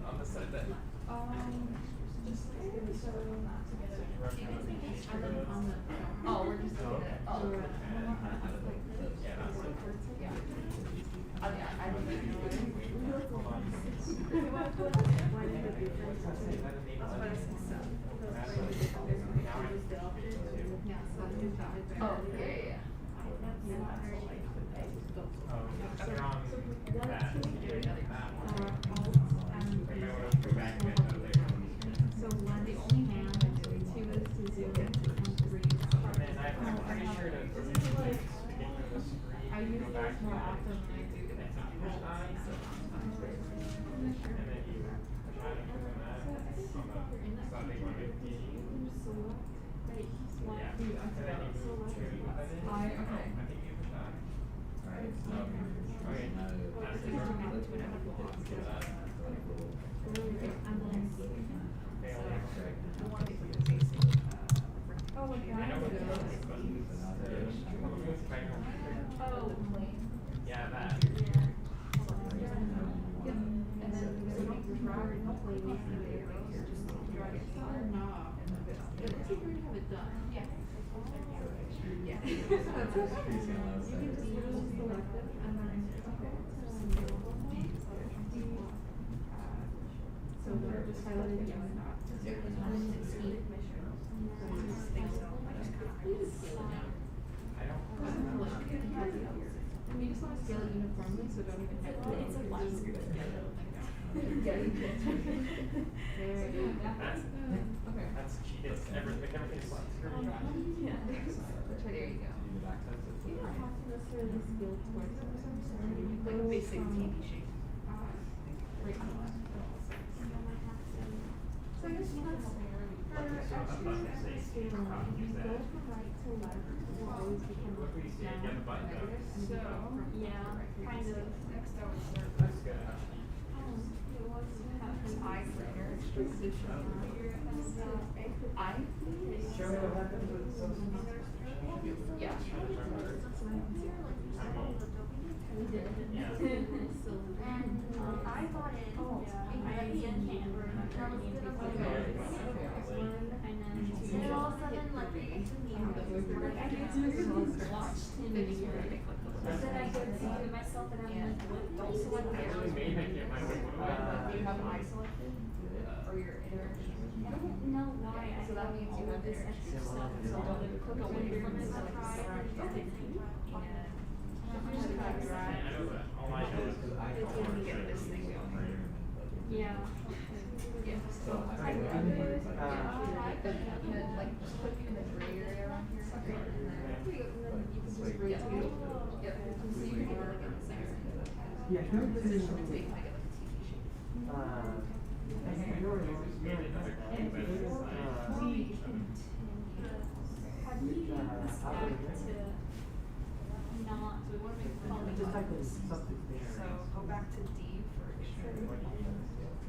on the side that Oh, we're just looking at, oh. yeah, that's it. Yeah. Oh, yeah, I don't Hold on. Oh, yeah, yeah. Oh, if you're on that, you're doing that one. Like, I would have go back a bit later. So one, the only man two is to zoom in and three. And then I'm pretty sure to get to the screen, I use go back those more to often it. than I do And then you push I, and then you push I and click on that on the starting one with D. Yeah, and then you move to, I think you push I. Right. Okay. That's the Oh, like I know what the buttons. Oh, Yeah, that. and then you can drag and play with it. Just drag it. But it's easier to have it done. Yeah. Yeah. She's gonna love You can just select it and then so we're just highlighting it. And then speed. I don't. And you just want to scale it uniformly, so don't even have to. It's a flat screw. Yeah, you can. There you go. Okay. That's cheap. It's everything's flat screen. Yeah. There you go. You don't have to necessarily scale towards it. Like a basic TV shape. Right on the left. So I guess that's for extra scaling. You go from right to left, will always become What do you see? Get the button down. so Yeah, kind of. next I would start That's good. It was eye cleaner, position. Eye. Show me what happens with some. Yeah. We did. Yeah. So. I bought it. I can't remember. And then all of a sudden, like, it's in the I just watched him here. I said I could see it myself, and I'm like, what? Don't select I actually arrows. made it my way. Do you have eye selected? Or your inner? I don't know why. I So that have means all you have of this inner extra extrude. stuff. So don't click away from it, So like I surround tried everything. everything. And just kind of I drag. know that. All I know is It's when you get this thing going. Yeah. Yeah. So I would like just click in the gray area around here. And then you can just rotate. Yep. So you can get like in the center. Yeah, Your position is making like a TV shape. Have you used back to not polygons? So go back to D for extrude.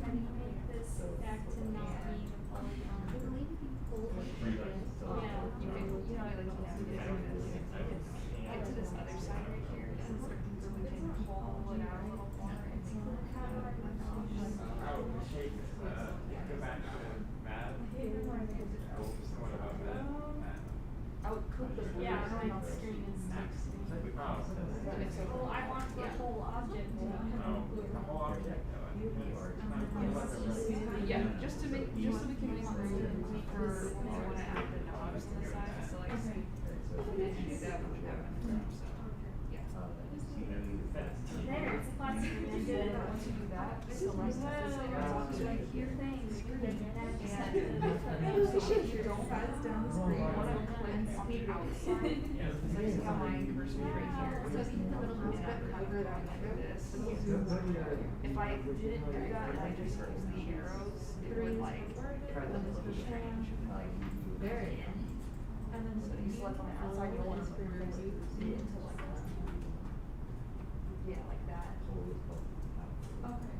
Have you made this back to not being a polygon? I believe if you pull like this, Yeah. you can, you know, like you navigate like this. Get to this other side right here, so we can pull it out a little more and see what kind of go back to math. What about math? I would cook the Yeah, blue my screen is next to me. Oh, Well, I want the whole object to be The whole object. yeah, just so we can make room for when I want to add the knobs to the side, so like, if we didn't do that, we would have enough room, so, yeah. There, it's a flat screen. I did it. Once you do that, select this Like, your thing. So if you don't pass down the screen, you want to click on the outside. So you see how my cursor is right here. So if you hit the middle mouse button, hover that like this. If I didn't do that and I just used the arrows, it would like try to look strange. Like, there it is. And then so you select on the outside, you don't want to put it into like that. Yeah, like that. Okay.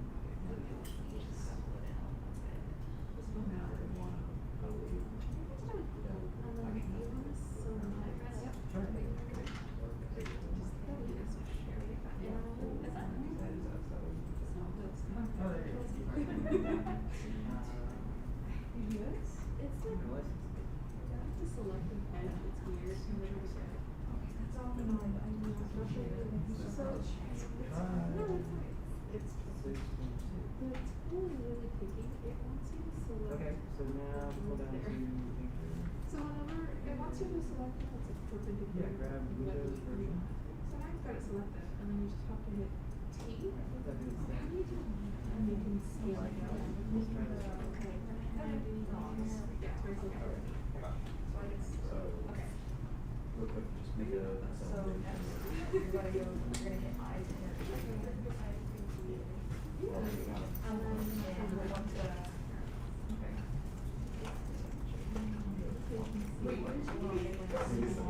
Okay, so now pull down to Extrude. So whenever it wants you to select it, it's a perpendicular. Yeah, grab Windows version. So now you've got it selected, and then you just have to hit T. That is How do you do that? And you can scale it down. Let's try this. Okay. And do dogs. Yeah, it's very good. So I guess, okay. Real quick, just make a. So next, you're gonna hit eyes in there. And then we want to, okay. Wait, what did you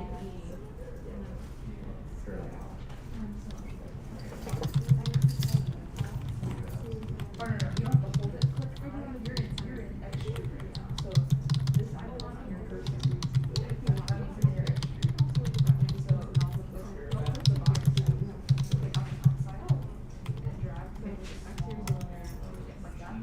Oh, no, you don't have to hold it. Click right now. You're in extrude right now. So this icon on your cursor, that means you're in your extrude. So now with this, don't click the box. Click on the outside and drag. So it's extrude in there, like that.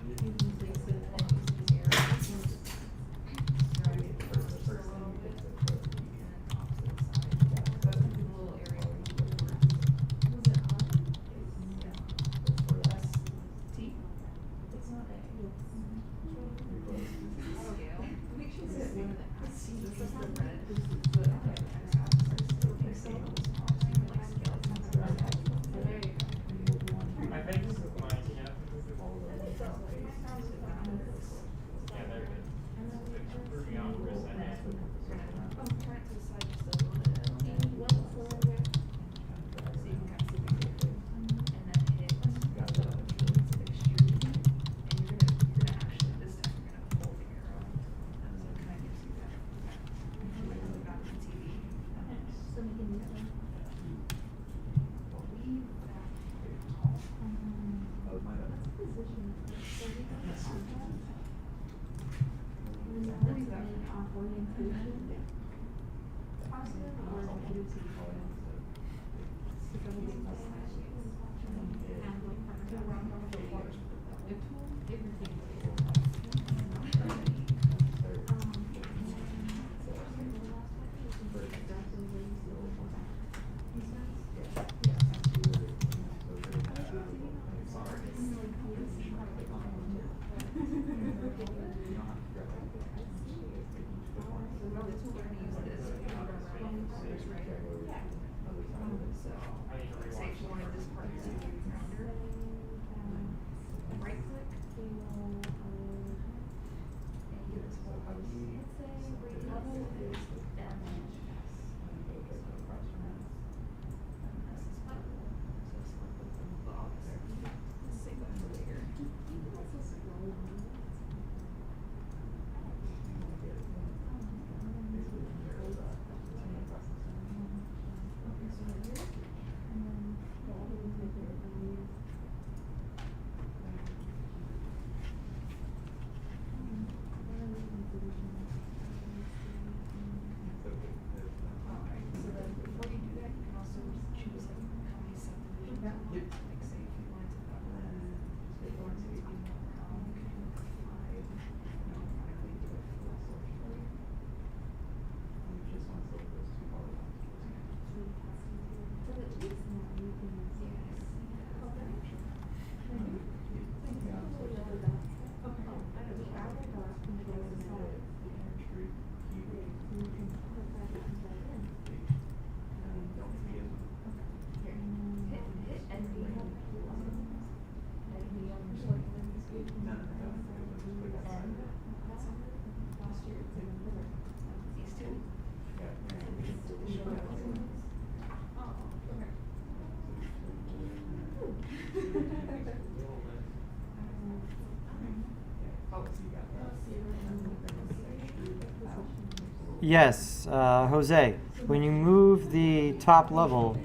Yes, Jose, when you move the top level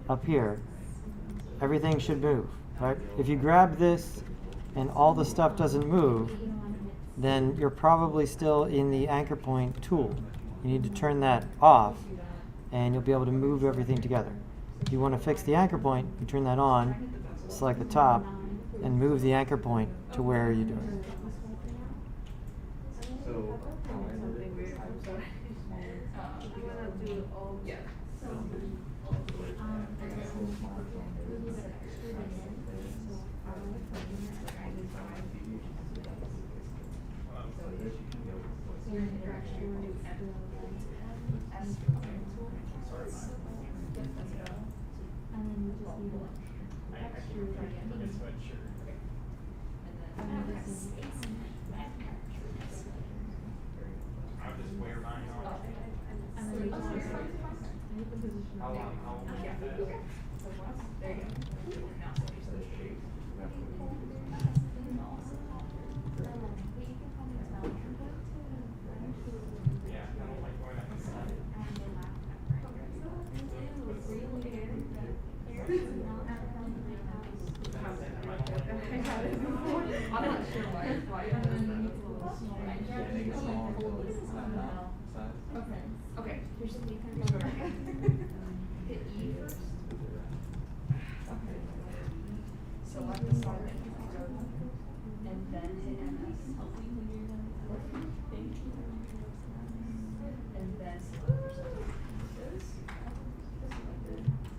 up here, everything should move, right? If you grab this and all the stuff doesn't move, then you're probably still in the anchor point tool. You need to turn that off and you'll be able to move everything together. If you want to fix the anchor point, you turn that on, select the top, and move the anchor point to where you're doing. So, I'll just wear mine on. How long do you have that? There you go. Yeah, I don't like going up the side. I'm not sure why. Okay. Here's the hit E first. Select the solid and then hit MS. And then select your subject.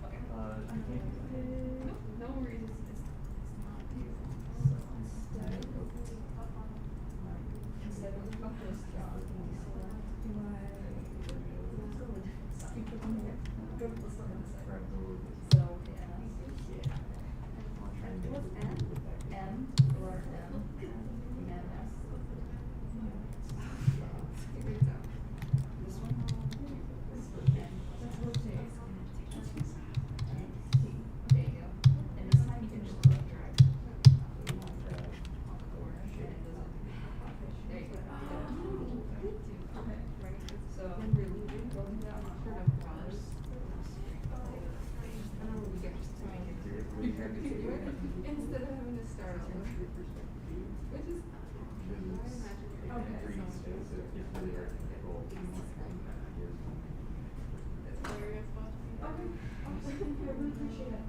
Okay. No worries. Instead of this job, go to the side. So M or M, MS. This one. There you go. And this time you can just drag. There you go. So we'll do that on colors. Instead of having to start over, which is okay. really appreciate it.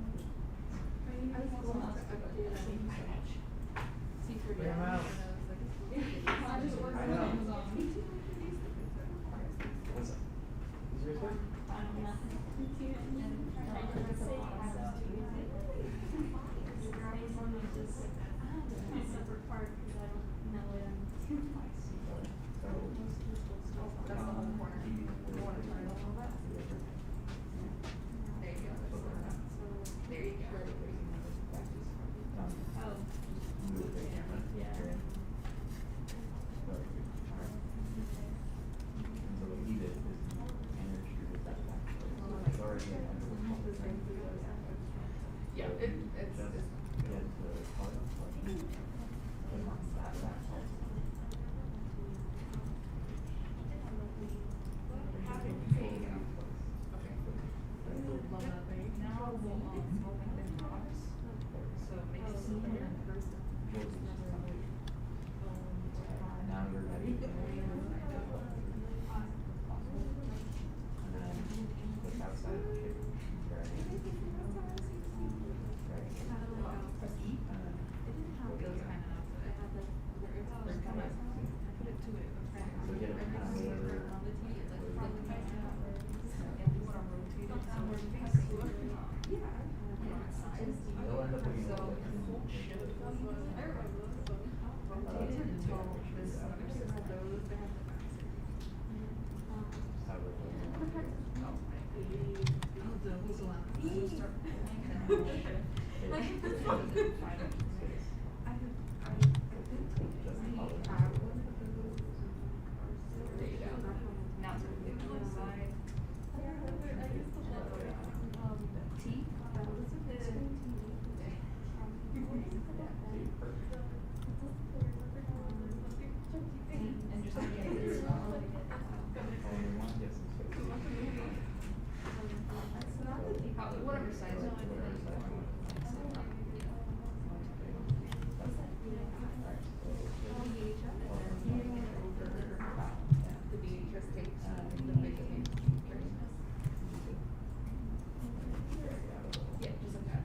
I was going to update it. Thank you so much. See for Bring 'em out. I just ordered I know. on Amazon. What's up? Is yours good? Separate part because I don't know it. That's the whole corner. You wanna turn it a little bit? There you go. There you go. Oh. Move the camera. Yeah. So what he did is hand extruded that back. It's already in Yeah, it's just get the Polygon Selection. And once that back also. Take control of that place. Okay. Right. Now we'll make them drops. So make it smoother. Close this top. Now you're ready. And then push outside the shape. Ready. Ready. Press E. And then It goes kind of opposite. They're kind of, put it to it. so get them kind of whatever. And we want to rotate it somewhere facing. They'll end up looking So a little the bit. whole ship rotate it until this other system goes. They have the back. How would you- The who's allowed to start pulling and then the whole ship. There you go. Now it's going to the other side. T. And just get it. Whatever size you want. The VHS tapes, the big thing. Yeah, just like that.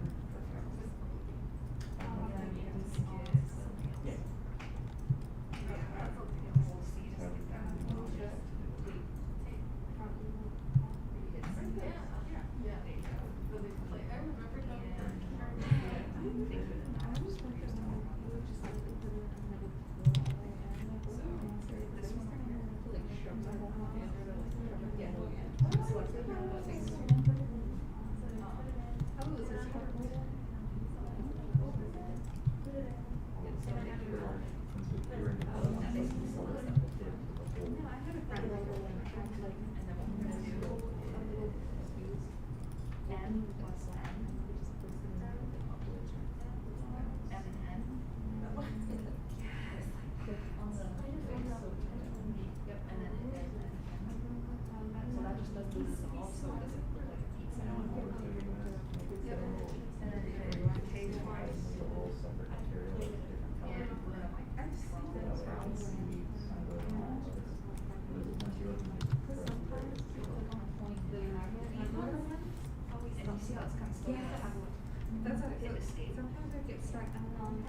That's how it escapes. Sometimes I get stuck on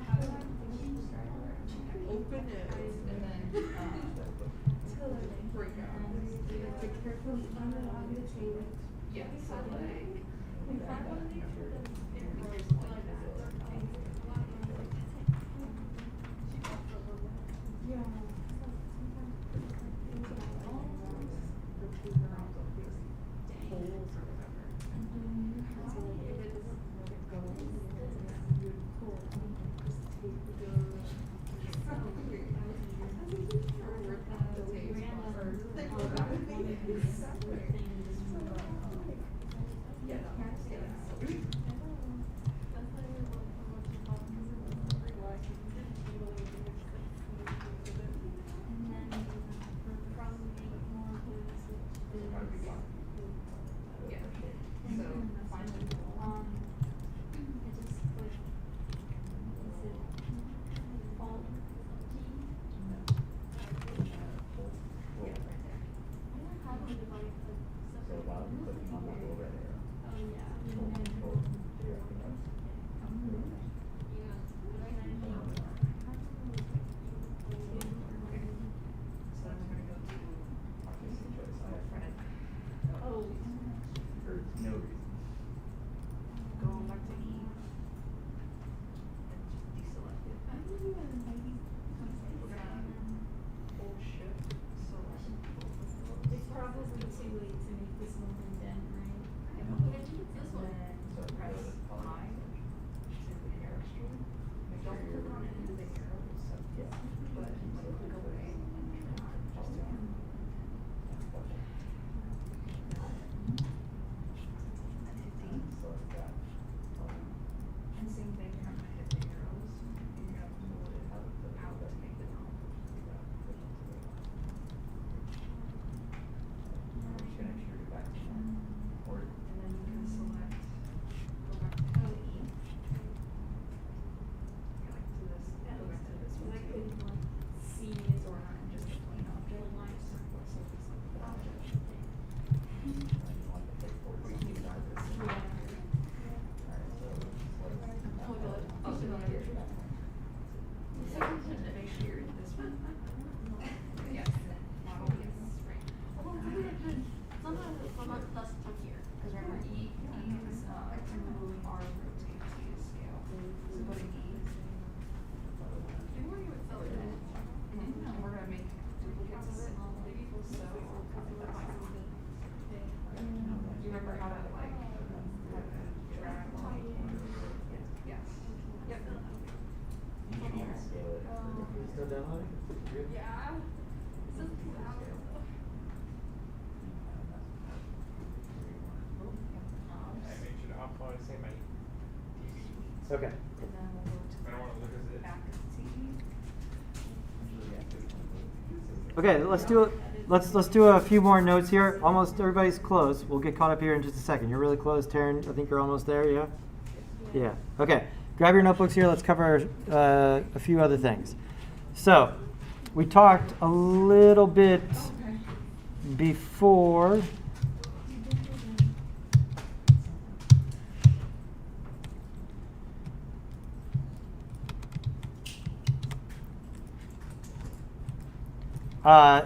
open it and then break out. To carefully unlock the tape. Yeah, so like scale it. Is it still downloading? Good. Yeah. This is 2 hours though. I make sure to upload the same my TV. Okay. And then we'll go to I don't want to lose the it. back of the TV. Okay, let's do a few more notes here. Almost everybody's close. We'll get caught up here in just a second. You're really close, Taryn. I think you're almost there. Yeah. Yeah. Okay. Grab your notebooks here. Let's cover a few other things. So, we talked a little bit before.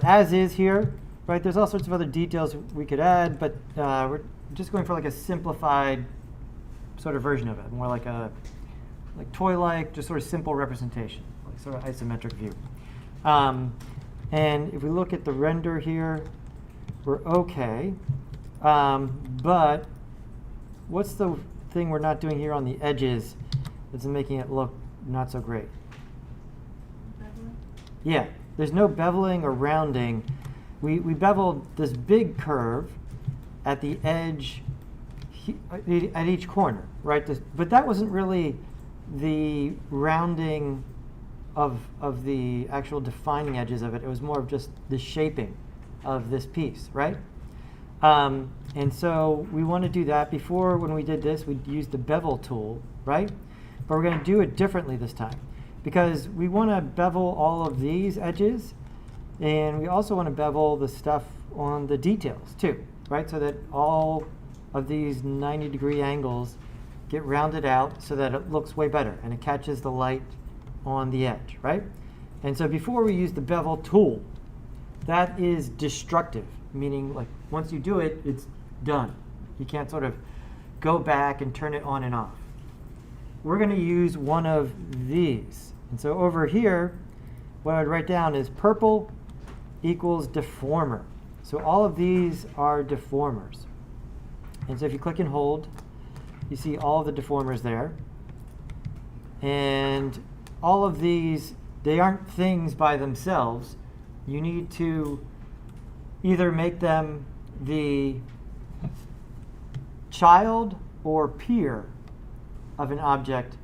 As is here, right? There's all sorts of other details we could add, but we're just going for like a simplified sort of version of it, more like a toy-like, just sort of simple representation, like sort of isometric view. And if we look at the render here, we're okay. But what's the thing we're not doing here on the edges that's making it look not so great? Beveling? Yeah, there's no beveling or rounding. We beveled this big curve at the edge at each corner, right? But that wasn't really the rounding of the actual defining edges of it. It was more of just the shaping of this piece, right? And so we want to do that. Before, when we did this, we used the Bevel Tool, right? But we're going to do it differently this time, because we want to bevel all of these edges, and we also want to bevel the stuff on the details too, right? So that all of these 90-degree angles get rounded out so that it looks way better and it catches the light on the edge, right? And so before we use the Bevel Tool, that is destructive, meaning like once you do it, it's done. You can't sort of go back and turn it on and off. We're going to use one of these. And so over here, what I'd write down is purple equals deformer. So all of these are deformers. And so if you click and hold, you see all of the deformers there. And all of these, they aren't things by themselves. You need to either make them the child or peer of an object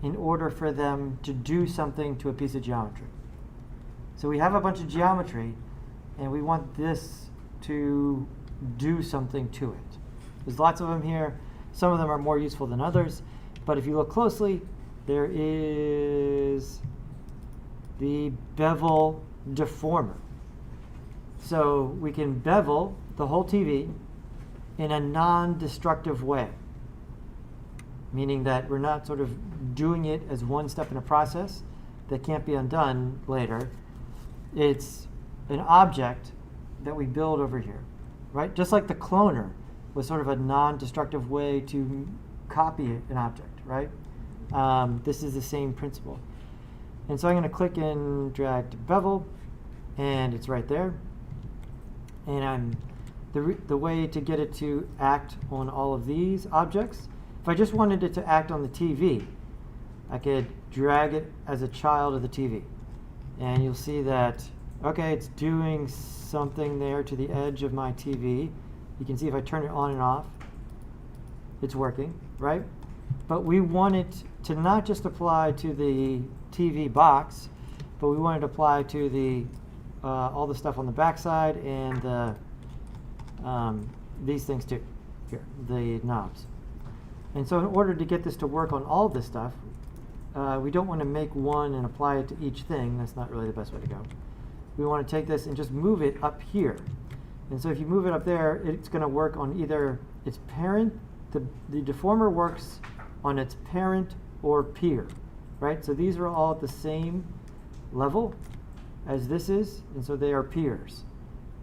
in order for them to do something to a piece of geometry. So we have a bunch of geometry, and we want this to do something to it. There's lots of them here. Some of them are more useful than others, but if you look closely, there is the bevel deformer. So we can bevel the whole TV in a non-destructive way, meaning that we're not sort of doing it as one step in a process that can't be undone later. It's an object that we build over here, right? Just like the cloner was sort of a non-destructive way to copy an object, right? This is the same principle. And so I'm going to click and drag to bevel, and it's right there. And the way to get it to act on all of these objects, if I just wanted it to act on the TV, I could drag it as a child of the TV. And you'll see that, okay, it's doing something there to the edge of my TV. You can see if I turn it on and off, it's working, right? But we want it to not just apply to the TV box, but we want it to apply to the all the stuff on the backside and these things too, here, the knobs. And so in order to get this to work on all this stuff, we don't want to make one and apply it to each thing. That's not really the best way to go. We want to take this and just move it up here. And so if you move it up there, it's going to work on either its parent, the deformer works on its parent or peer, right? So these are all at the same level as this is, and so they are peers.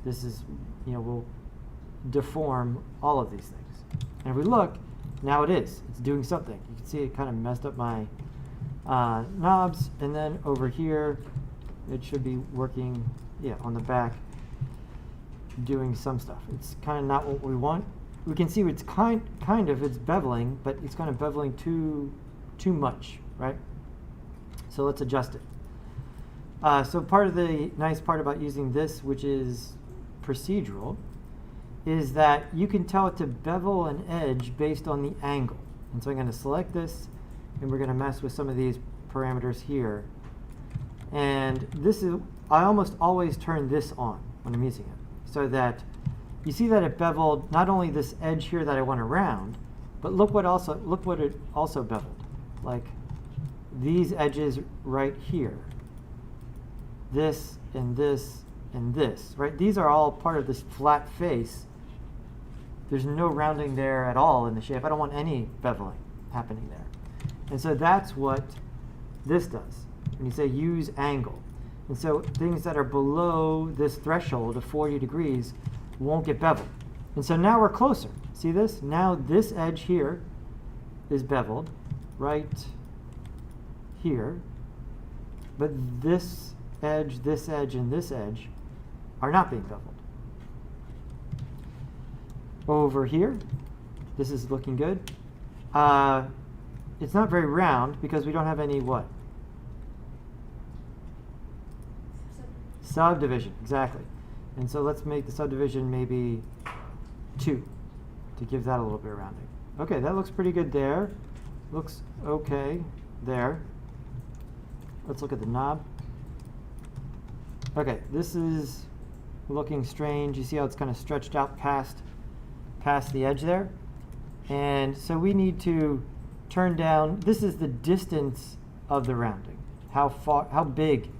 This is, will deform all of these things. And if we look, now it's doing something. You can see it kind of messed up my knobs, and then over here, it should be working, on the back, doing some stuff. It's kind of not what we want. We can see it's kind of it's beveling, but it's kind of beveling too much, right? So let's adjust it. So part of the nice part about using this, which is procedural, is that you can tell it to bevel an edge based on the angle. And so I'm going to select this, and we're going to mess with some of these parameters here. And this is, I almost always turn this on when I'm using it, so that you see that it beveled not only this edge here that I want to round, but look what it also beveled, like these edges right here. This and this and this, right? These are all part of this flat face. There's no rounding there at all in the shape. I don't want any beveling happening there. And so that's what this does when you say use angle. And so things that are below this threshold of 40 degrees won't get beveled. And so now we're closer. See this? Now this edge here is beveled right here. But this edge, and this edge are not being beveled. Over here, this is looking good. It's not very round because we don't have any what? Subdivision, exactly. And so let's make the subdivision maybe 2 to give that a little bit of rounding. Okay, that looks pretty good there. Looks okay there. Let's look at the knob. Okay, this is looking strange. You see how it's kind of stretched out past the edge there? And so we need to turn down, this is the distance of the rounding. How big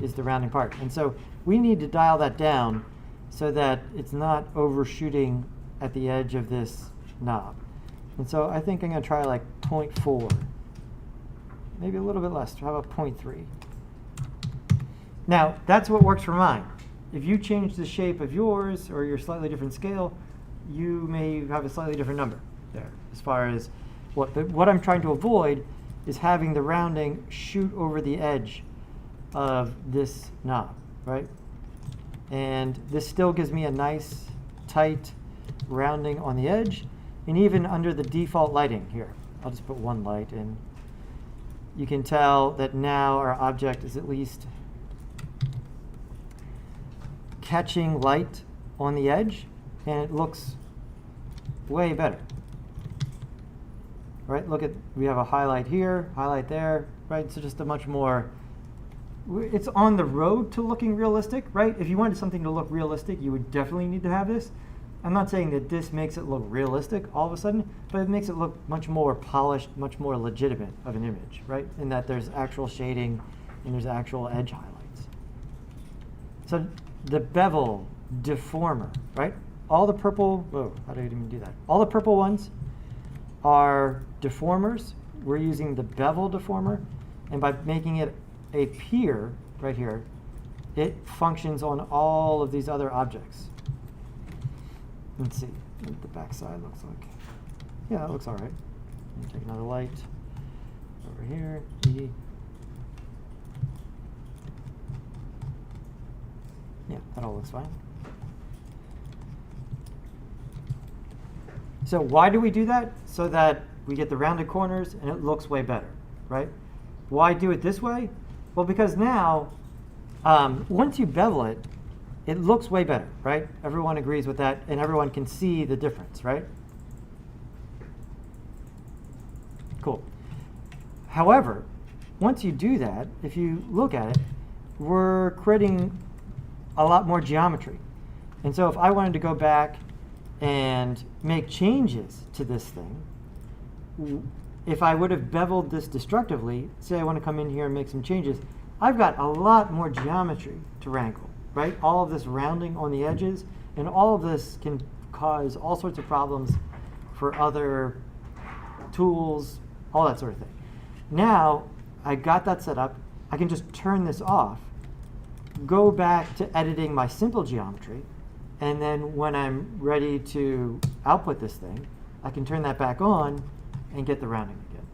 is the rounding part? And so we need to dial that down so that it's not overshooting at the edge of this knob. And so I think I'm going to try like 0.4, maybe a little bit less. How about 0.3? Now, that's what works for mine. If you change the shape of yours or your slightly different scale, you may have a slightly different number there as far as what I'm trying to avoid is having the rounding shoot over the edge of this knob, right? And this still gives me a nice, tight rounding on the edge, and even under the default lighting here. I'll just put one light in. You can tell that now our object is at least catching light on the edge, and it looks way better. Right? Look at, we have a highlight here, highlight there, right? So just a much more, it's on the road to looking realistic, right? If you wanted something to look realistic, you would definitely need to have this. I'm not saying that this makes it look realistic all of a sudden, but it makes it look much more polished, much more legitimate of an image, right? In that there's actual shading and there's actual edge highlights. So the bevel deformer, right? All the purple, whoa, how did I even do that? All the purple ones are deformers. We're using the bevel deformer, and by making it a pier right here, it functions on all of these other objects. Let's see what the back side looks like. Yeah, that looks all right. Take another light over here. Yeah, that all looks fine. So why do we do that? So that we get the rounded corners and it looks way better, right? Why do it this way? Well, because now, once you bevel it, it looks way better, right? Everyone agrees with that, and everyone can see the difference, right? Cool. However, once you do that, if you look at it, we're creating a lot more geometry. And so if I wanted to go back and make changes to this thing, if I would have beveled this destructively, say I want to come in here and make some changes, I've got a lot more geometry to wrangle, right? All of this rounding on the edges, and all of this can cause all sorts of problems for other tools, all that sort of thing. Now, I got that set up, I can just turn this off, go back to editing my simple geometry, and then when I'm ready to output this thing, I can turn that back on and get the rounding again.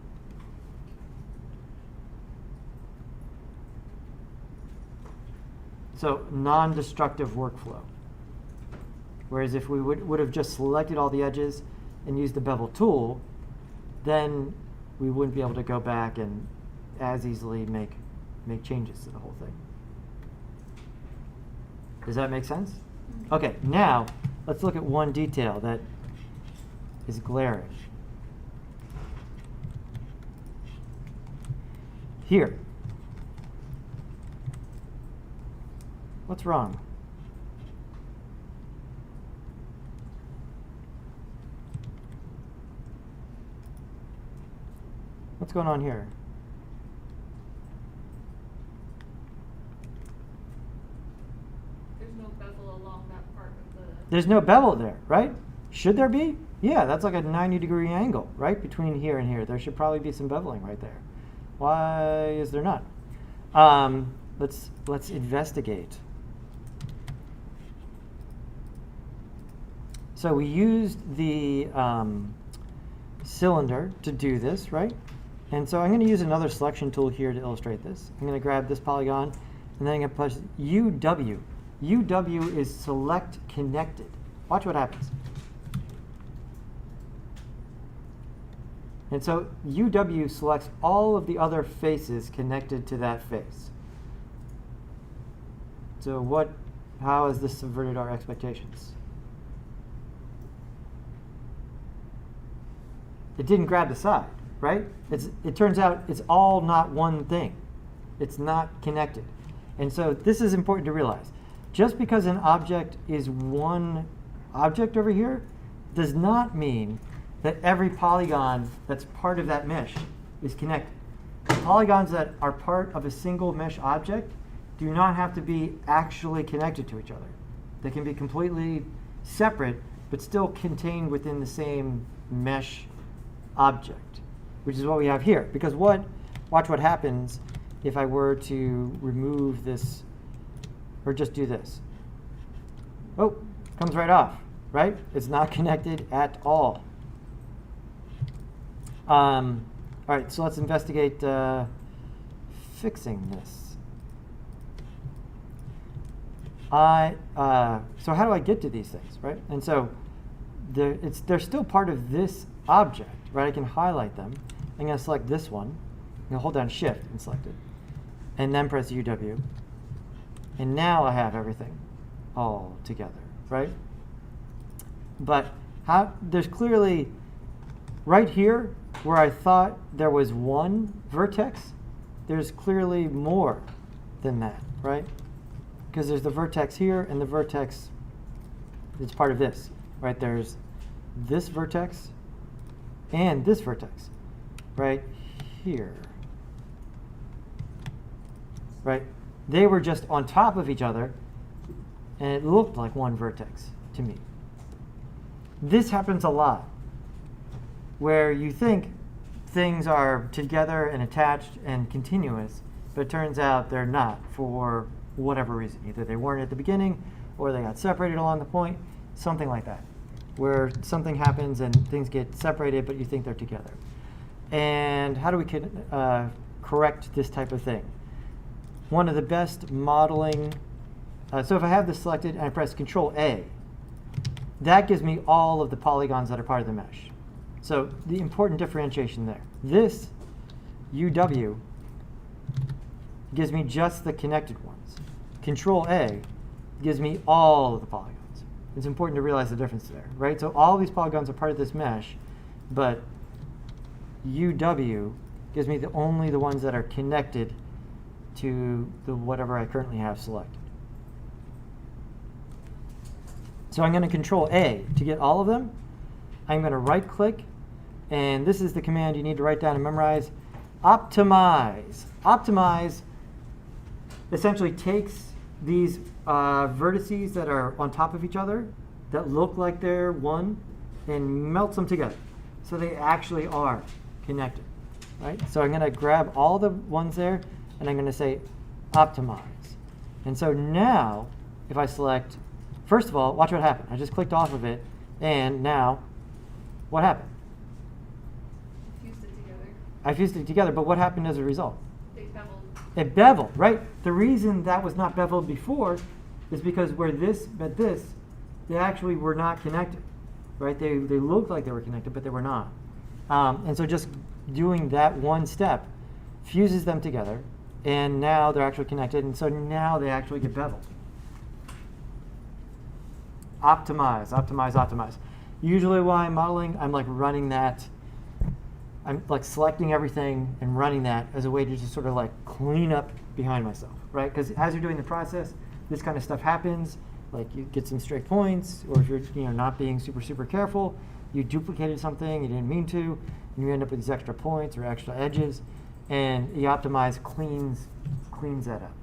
So non-destructive workflow. Whereas if we would have just selected all the edges and used the bevel tool, then we wouldn't be able to go back and as easily make changes to the whole thing. Does that make sense? Okay, now let's look at one detail that is glaring. Here. What's wrong? What's going on here? There's no bevel along that part of the. There's no bevel there, right? Should there be? Yeah, that's like a 90-degree angle, right? Between here and here. There should probably be some beveling right there. Why is there not? Let's investigate. So we used the cylinder to do this, right? And so I'm going to use another selection tool here to illustrate this. I'm going to grab this polygon, and then I'm going to push UW. UW is select connected. Watch what happens. And so UW selects all of the other faces connected to that face. So how has this subverted our expectations? It didn't grab the side, right? It turns out it's all not one thing. It's not connected. And so this is important to realize. Just because an object is one object over here does not mean that every polygon that's part of that mesh is connected. Polygons that are part of a single mesh object do not have to be actually connected to each other. They can be completely separate, but still contained within the same mesh object, which is what we have here. Because watch what happens if I were to remove this, or just do this. Oh, comes right off, right? It's not connected at all. All right, so let's investigate fixing this. So how do I get to these things, right? And so they're still part of this object, right? I can highlight them. I'm going to select this one. I'm going to hold down Shift and select it. And then press UW. And now I have everything all together, right? But there's clearly, right here, where I thought there was one vertex, there's clearly more than that, right? Because there's the vertex here and the vertex that's part of this, right? There's this vertex and this vertex right here, right? They were just on top of each other, and it looked like one vertex to me. This happens a lot, where you think things are together and attached and continuous, but it turns out they're not for whatever reason. Either they weren't at the beginning, or they got separated along the point, something like that, where something happens and things get separated, but you think they're together. And how do we correct this type of thing? One of the best modeling, so if I have this selected and I press Control A, that gives me all of the polygons that are part of the mesh. So the important differentiation there. This UW gives me just the connected ones. Control A gives me all of the polygons. It's important to realize the difference there, right? So all of these polygons are part of this mesh, but UW gives me only the ones that are connected to the whatever I currently have selected. So I'm going to Control A to get all of them. I'm going to right click, and this is the command you need to write down and memorize. Optimize. Optimize essentially takes these vertices that are on top of each other that look like they're one and melts them together so they actually are connected, right? So I'm going to grab all the ones there, and I'm going to say optimize. And so now if I select, first of all, watch what happened. I just clicked off of it, and now what happened? Fused it together. I fused it together, but what happened as a result? They beveled. It beveled, right? The reason that was not beveled before is because where this met this, they actually were not connected, right? They looked like they were connected, but they were not. And so just doing that one step fuses them together, and now they're actually connected, and so now they actually get beveled. Optimize, optimize, optimize. Usually while I'm modeling, I'm like running that, I'm like selecting everything and running that as a way to just sort of like clean up behind myself, right? Because as you're doing the process, this kind of stuff happens. Like you get some stray points, or if you're not being super careful, you duplicated something you didn't mean to, and you end up with these extra points or extra edges, and optimize cleans that up.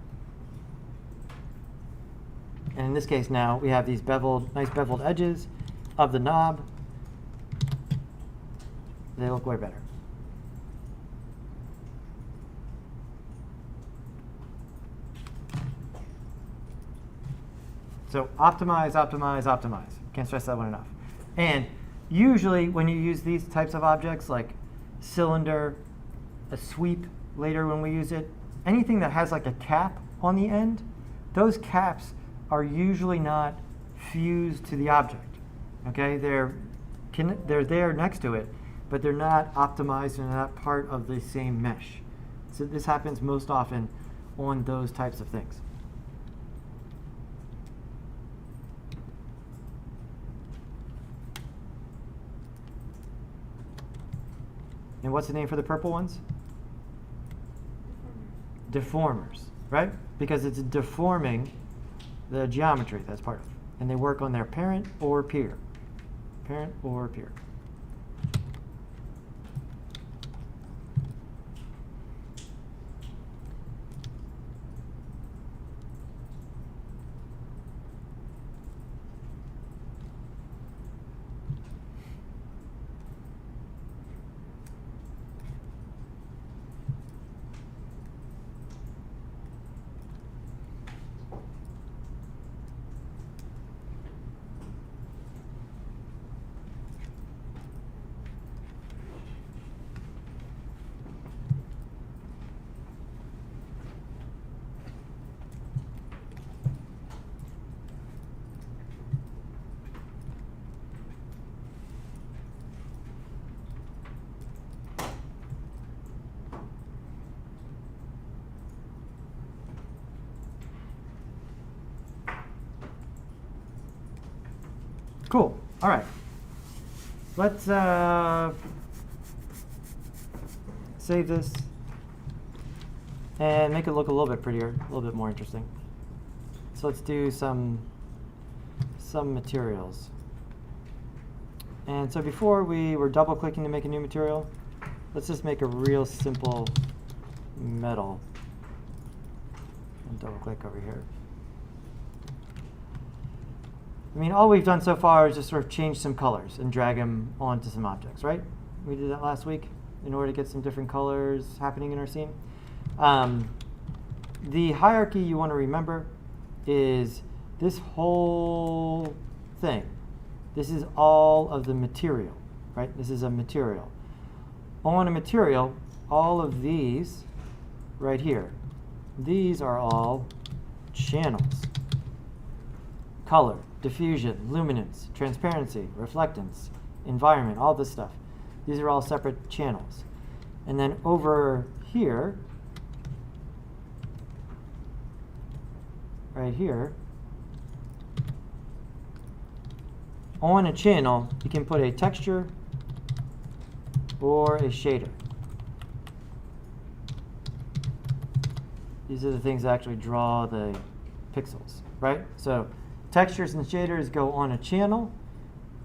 And in this case now, we have these nice beveled edges of the knob. They look way better. So optimize, optimize, optimize. Can't stress that one enough. And usually when you use these types of objects like cylinder, a sweep later when we use it, anything that has like a cap on the end, those caps are usually not fused to the object. Okay, they're there next to it, but they're not optimized and they're not part of the same mesh. So this happens most often on those types of things. And what's the name for the purple ones? Deformers, right? Because it's deforming the geometry that's part of it. And they work on their parent or peer. Parent or peer. Cool. All right. Let's save this and make it look a little bit prettier, a little bit more interesting. So let's do some materials. And so before we were double clicking to make a new material, let's just make a real simple metal. And double click over here. I mean, all we've done so far is just sort of change some colors and drag them onto some objects, right? We did that last week in order to get some different colors happening in our scene. The hierarchy you want to remember is this whole thing. This is all of the material, right? This is a material. On a material, all of these right here, these are all channels. Color, diffusion, luminance, transparency, reflectance, environment, all this stuff. These are all separate channels. And then over here, right here, on a channel, you can put a texture or a shader. These are the things that actually draw the pixels, right? So textures and shaders go on a channel.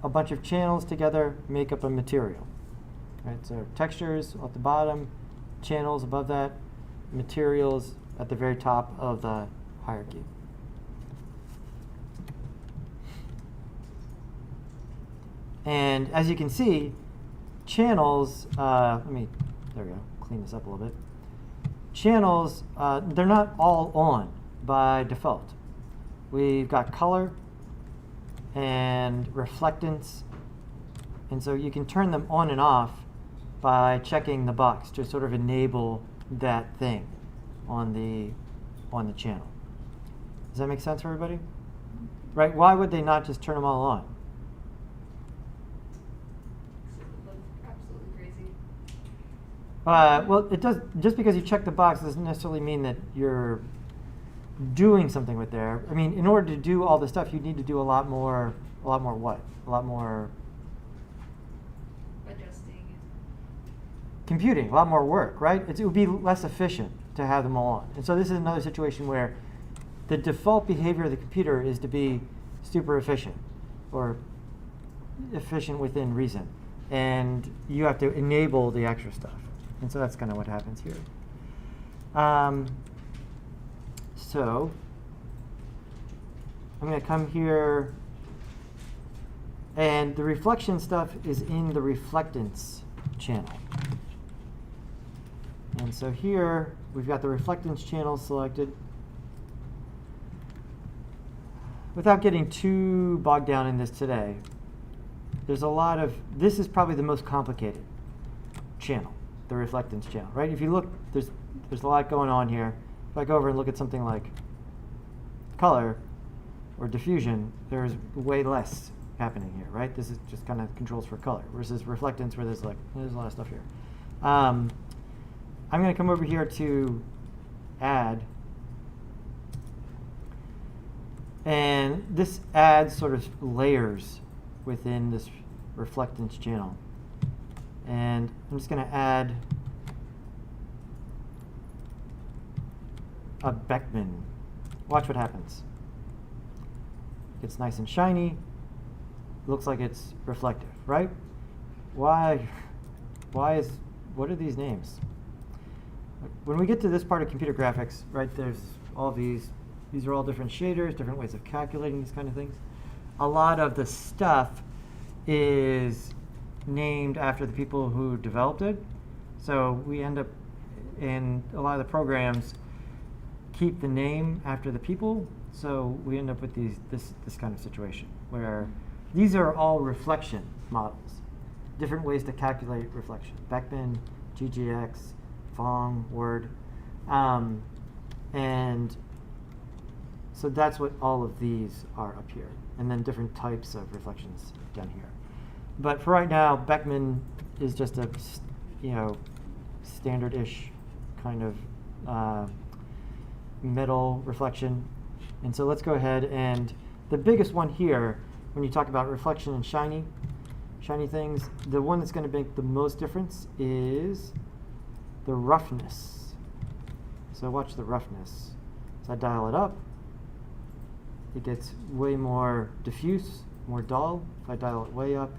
A bunch of channels together make up a material. Right? So textures at the bottom, channels above that, materials at the very top of the hierarchy. And as you can see, channels, there we go, clean this up a little bit. Channels, they're not all on by default. We've got color and reflectance, and so you can turn them on and off by checking the box to sort of enable that thing on the channel. Does that make sense for everybody? Right? Why would they not just turn them all on? Absolutely crazy. Well, it does. Just because you check the box doesn't necessarily mean that you're doing something with there. I mean, in order to do all this stuff, you need to do a lot more. A lot more what? A lot more Adjusting. computing. A lot more work, right? It would be less efficient to have them all on. And so this is another situation where the default behavior of the computer is to be super efficient, or efficient within reason, and you have to enable the extra stuff. And so that's kind of what happens here. So I'm going to come here, and the reflection stuff is in the reflectance channel. And so here we've got the reflectance channel selected. Without getting too bogged down in this today, there's a lot of, this is probably the most complicated channel, the reflectance channel, right? If you look, there's a lot going on here. If I go over and look at something like color or diffusion, there's way less happening here, right? This is just kind of controls for color versus reflectance, where there's a lot of stuff here. I'm going to come over here to add, and this adds sort of layers within this reflectance channel. And I'm just going to add a Beckman. Watch what happens. It's nice and shiny. Looks like it's reflective, right? What are these names? When we get to this part of computer graphics, right, there's all these are all different shaders, different ways of calculating these kind of things. A lot of the stuff is named after the people who developed it. So we end up, in a lot of the programs, keep the name after the people. So we end up with this kind of situation where these are all reflection models, different ways to calculate reflection. Beckman, GGX, Fong, Word, and so that's what all of these are up here, and then different types of reflections down here. But for right now, Beckman is just a standard-ish kind of metal reflection. And so let's go ahead, and the biggest one here, when you talk about reflection and shiny things, the one that's going to make the most difference is the roughness. So watch the roughness. So I dial it up, it gets way more diffuse, more dull. If I dial it way up,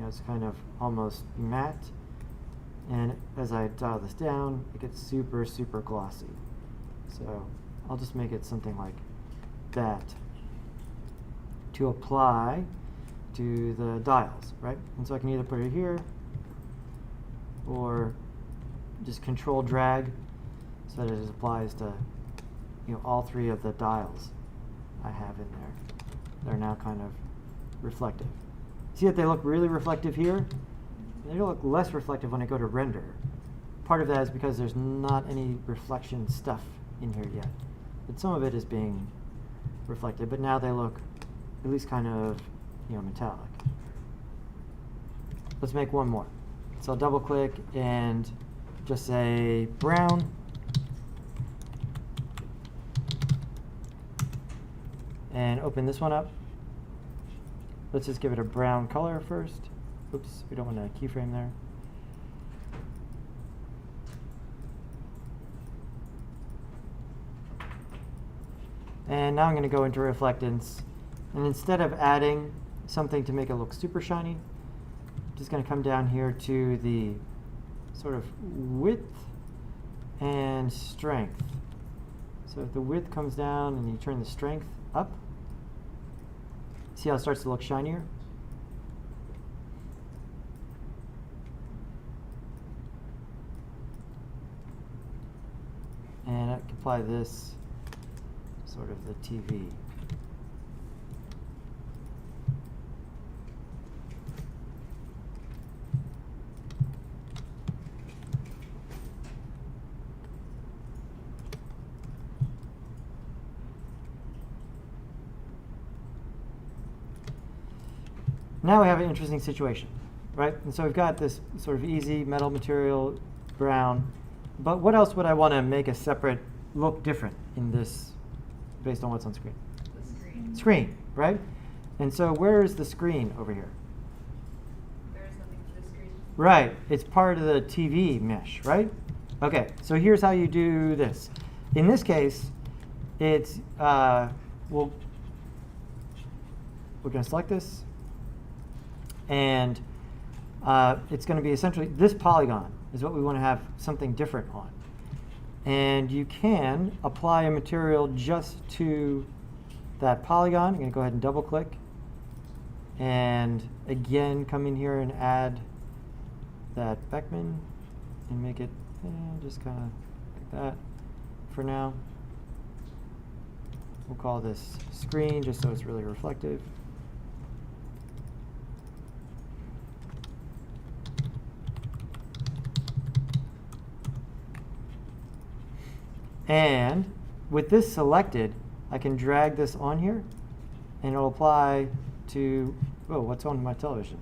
it's kind of almost matte. And as I dial this down, it gets super, super glossy. So I'll just make it something like that to apply to the dials, right? And so I can either put it here or just control drag so that it applies to all three of the dials I have in there. They're now kind of reflective. See that they look really reflective here? They look less reflective when I go to render. Part of that is because there's not any reflection stuff in here yet. But some of it is being reflected, but now they look at least kind of metallic. Let's make one more. So I'll double click and just say brown. And open this one up. Let's just give it a brown color first. Oops, we don't want to keyframe there. And now I'm going to go into reflectance. And instead of adding something to make it look super shiny, I'm just going to come down here to the sort of width and strength. So if the width comes down and you turn the strength up, see how it starts to look shinier? And I can apply this sort of the TV. Now we have an interesting situation, right? And so we've got this sort of easy metal material brown. But what else would I want to make a separate look different in this based on what's on screen? The screen. Screen, right? And so where is the screen over here? There's nothing for the screen. Right, it's part of the TV mesh, right? Okay, so here's how you do this. In this case, it's, we're going to select this, and it's going to be essentially, this polygon is what we want to have something different on. And you can apply a material just to that polygon. I'm going to go ahead and double click. And again, come in here and add that Beckman and make it just kind of like that for now. We'll call this screen just so it's really reflective. And with this selected, I can drag this on here, and it'll apply to, oh, what's on my television?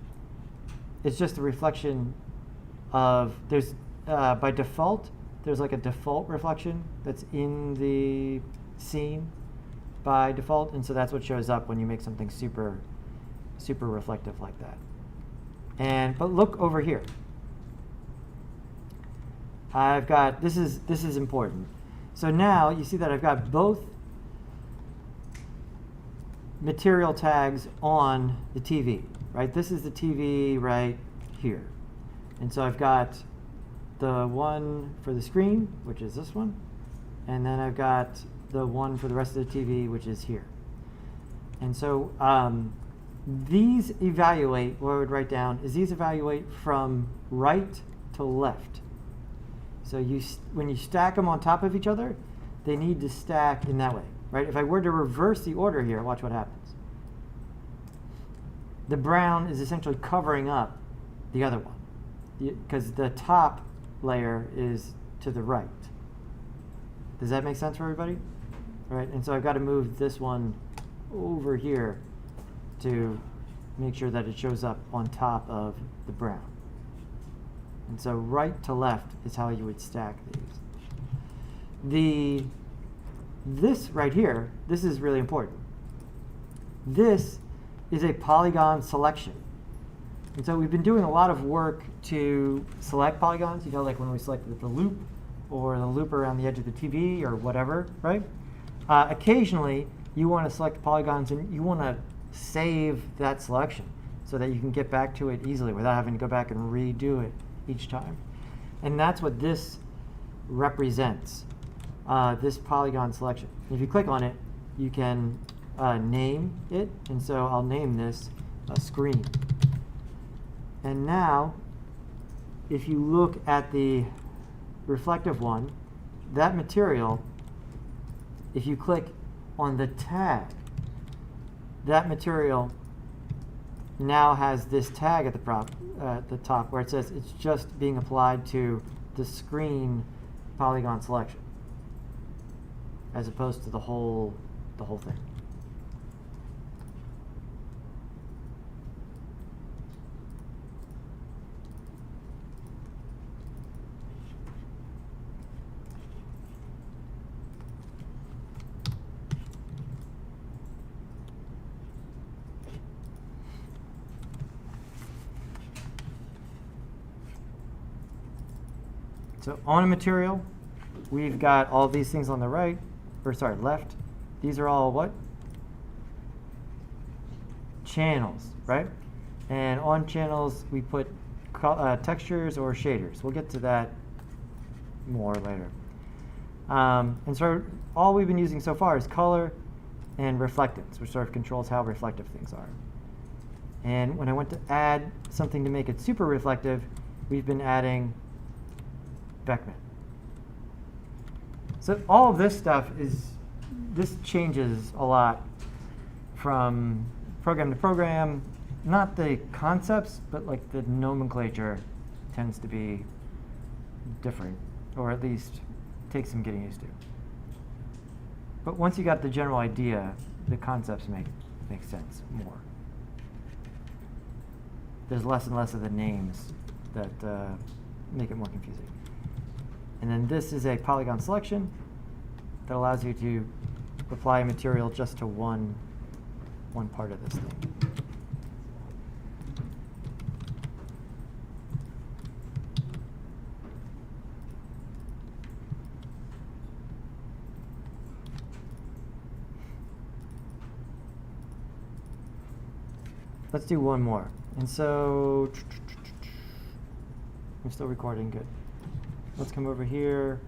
It's just a reflection of, there's, by default, there's like a default reflection that's in the scene by default, and so that's what shows up when you make something super, super reflective like that. But look over here. I've got, this is important. So now you see that I've got both material tags on the TV, right? This is the TV right here. And so I've got the one for the screen, which is this one, and then I've got the one for the rest of the TV, which is here. And so these evaluate, what I would write down is these evaluate from right to left. So when you stack them on top of each other, they need to stack in that way, right? If I were to reverse the order here, watch what happens. The brown is essentially covering up the other one because the top layer is to the right. Does that make sense for everybody? All right, and so I've got to move this one over here to make sure that it shows up on top of the brown. And so right to left is how you would stack these. This right here, this is really important. This is a polygon selection. And so we've been doing a lot of work to select polygons, you know, like when we selected the loop or the loop around the edge of the TV or whatever, right? Occasionally, you want to select polygons and you want to save that selection so that you can get back to it easily without having to go back and redo it each time. And that's what this represents, this polygon selection. If you click on it, you can name it, and so I'll name this a screen. And now, if you look at the reflective one, that material, if you click on the tag, that material now has this tag at the top where it says it's just being applied to the screen polygon selection as opposed to the whole thing. So on a material, we've got all these things on the right, or sorry, left. These are all what? Channels, right? And on channels, we put textures or shaders. We'll get to that more later. And so all we've been using so far is color and reflectance, which sort of controls how reflective things are. And when I went to add something to make it super reflective, we've been adding Beckman. So all of this stuff this changes a lot from program to program. Not the concepts, but like the nomenclature tends to be different, or at least takes some getting used to. But once you got the general idea, the concepts make sense more. There's less and less of the names that make it more confusing. And then this is a Polygon Selection that allows you to apply a material just to one part of this thing. Let's do one more. And so, I'm still recording, good. Let's come over here.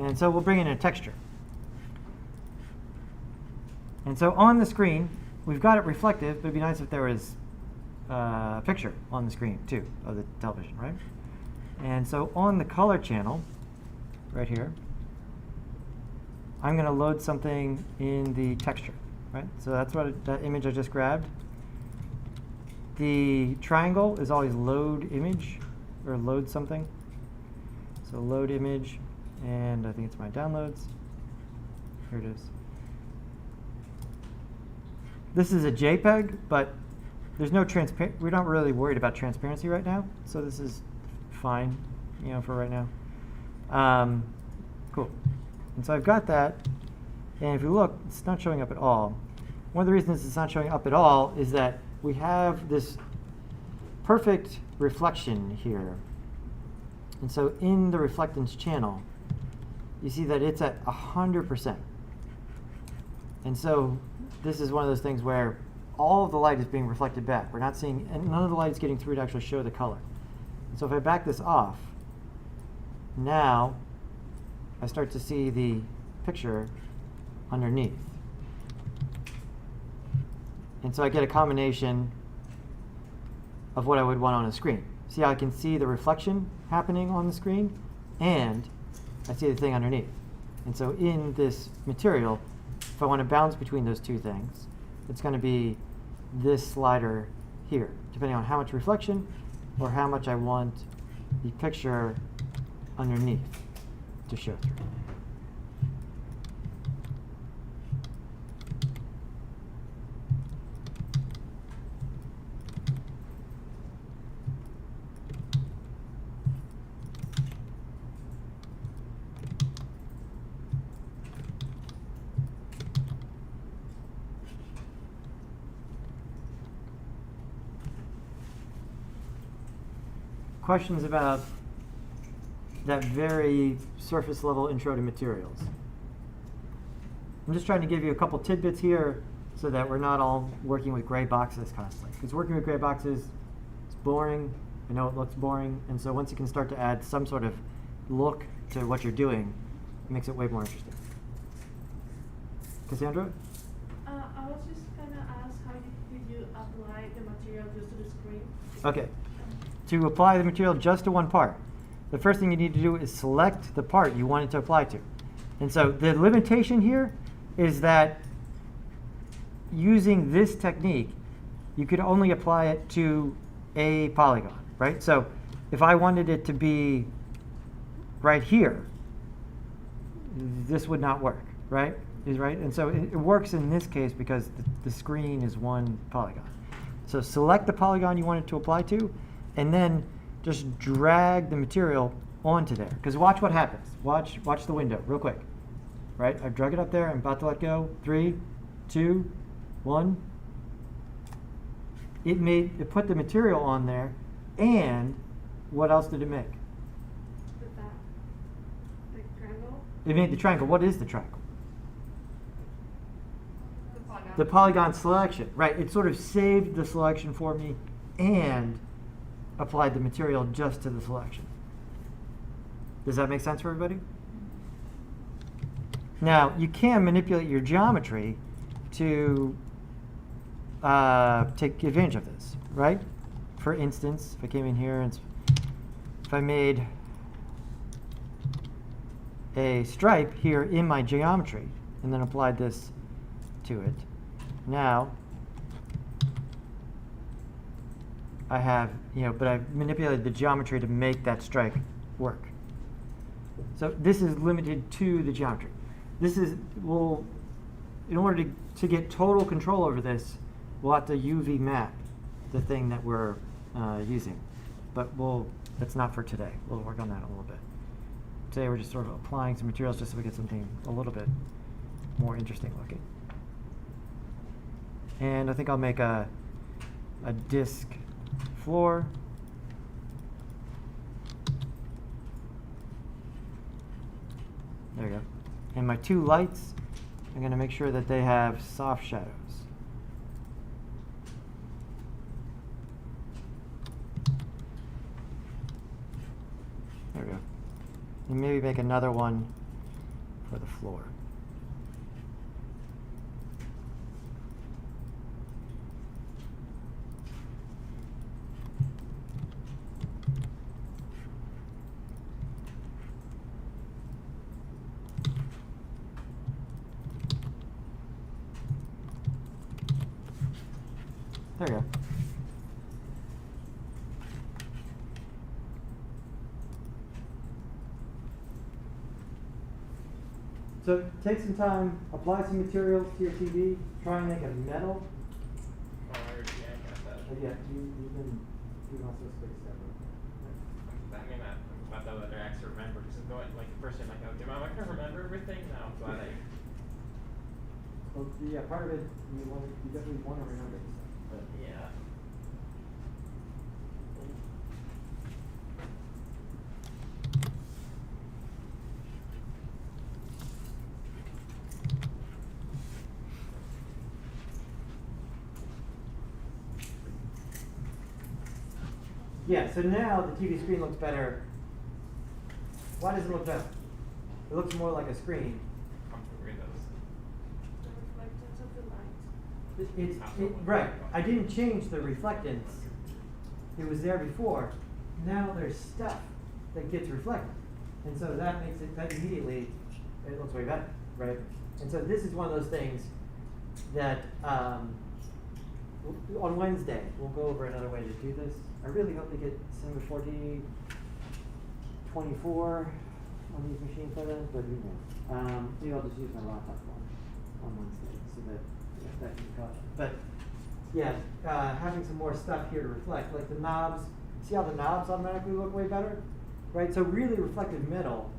And so we'll bring in a texture. And so on the screen, we've got it reflective, but it'd be nice if there was a picture on the screen too of the television, right? And so on the color channel, right here, I'm going to load something in the texture, right? So that's what that image I just grabbed. The triangle is always load image or load something. So load image. And I think it's my downloads. Here it is. This is a JPEG, but there's no we're not really worried about transparency right now, so this is fine, you know, for right now. Cool. And so I've got that, and if you look, it's not showing up at all. One of the reasons it's not showing up at all is that we have this perfect reflection here. And so in the reflectance channel, you see that it's at 100%. And so this is one of those things where all of the light is being reflected back. We're not seeing, and none of the light is getting through to actually show the color. And so if I back this off, now I start to see the picture underneath. And so I get a combination of what I would want on a screen. See how I can see the reflection happening on the screen, and I see the thing underneath. And so in this material, if I want to bounce between those two things, it's going to be this slider here, depending on how much reflection or how much I want the picture underneath to show through. Questions about that very surface level intro to materials? I'm just trying to give you a couple tidbits here so that we're not all working with gray boxes constantly. Because working with gray boxes is boring. I know it looks boring. And so once you can start to add some sort of look to what you're doing, it makes it way more interesting. Cassandra? I was just going to ask, how did you apply the material just to the screen? Okay. To apply the material just to one part, the first thing you need to do is select the part you want it to apply to. And so the limitation here is that using this technique, you could only apply it to a polygon, right? So if I wanted it to be right here, this would not work, right? And so it works in this case because the screen is one polygon. So select the polygon you want it to apply to, and then just drag the material onto there. Because watch what happens. Watch the window real quick. Right? I've drug it up there. I'm about to let go. 3, 2, 1. It put the material on there, and what else did it make? The triangle? It made the triangle. What is the triangle? The polygon. The polygon selection. Right. It sort of saved the selection for me and applied the material just to the selection. Does that make sense for everybody? Now, you can manipulate your geometry to take advantage of this, right? for instance, if I came in here and if I made a stripe here in my geometry and then applied this to it, now I have, but I've manipulated the geometry to make that stripe work. So this is limited to the geometry. This is, in order to get total control over this, we'll have to UV map the thing that we're using. But that's not for today. We'll work on that a little bit. Today we're just sort of applying some materials just so we get something a little bit more interesting looking. And I think I'll make a disc floor. There we go. And my two lights, I'm going to make sure that they have soft shadows. There we go. And maybe make another one for the floor. There we go. So take some time, apply some materials to your TV, try and make a metal. Oh, I got that. Yeah, you've been doing all sorts of great stuff. I mean, I'm glad though that they're actually remember, because I'm going, like, the first time, like, oh, am I going to remember everything? No, I'm glad I... Well, yeah, part of it, you definitely want to remember this stuff. But Yeah. yeah, so now the TV screen looks better. Why does it look better? It looks more like a screen. I'm to read those. The reflectance of the light. Right. I didn't change the reflectance. It was there before. Now there's stuff that gets reflected. And so that makes that immediately, it looks way better, right? And so this is one of those things that on Wednesday, we'll go over another way to do this. I really hope to get December 24 on these machines by then, but who knows. Maybe I'll just use my laptop on Wednesday so that can be caught. But yeah, having some more stuff here to reflect, like the knobs. See how the knobs automatically look way better? Right? So really reflective metal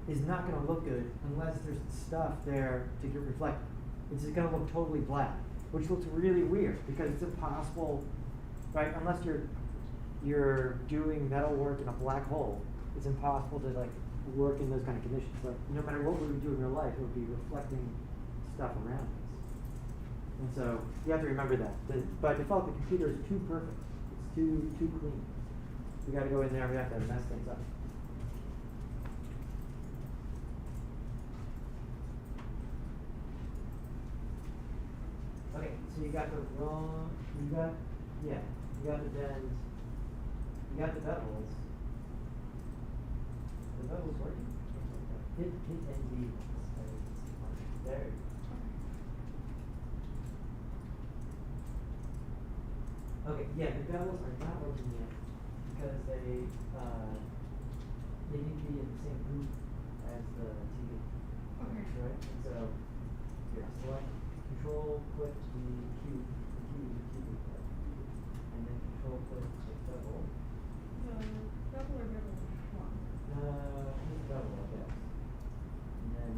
is not going to look good unless there's stuff there to get reflected. It's just going to look totally black, which looks really weird because it's impossible, right? Unless you're doing metal work in a black hole, it's impossible to like work in those kind of conditions. Like no matter what we would do in real life, it would be reflecting stuff around us. And so you have to remember that. By default, the computer is too perfect. It's too clean. We got to go in there. We have to mess things up. Okay, so you got the wrong. You got the bends. You got the bevels. The bevel's working. Hit ND. There. Okay, yeah, the bevels are not working yet because they need to be in the same group as the TV. Okay. Right? And so here, select control click the cube, and then control click the bevel. The bevel or bevel one? Just bevel, I guess. And then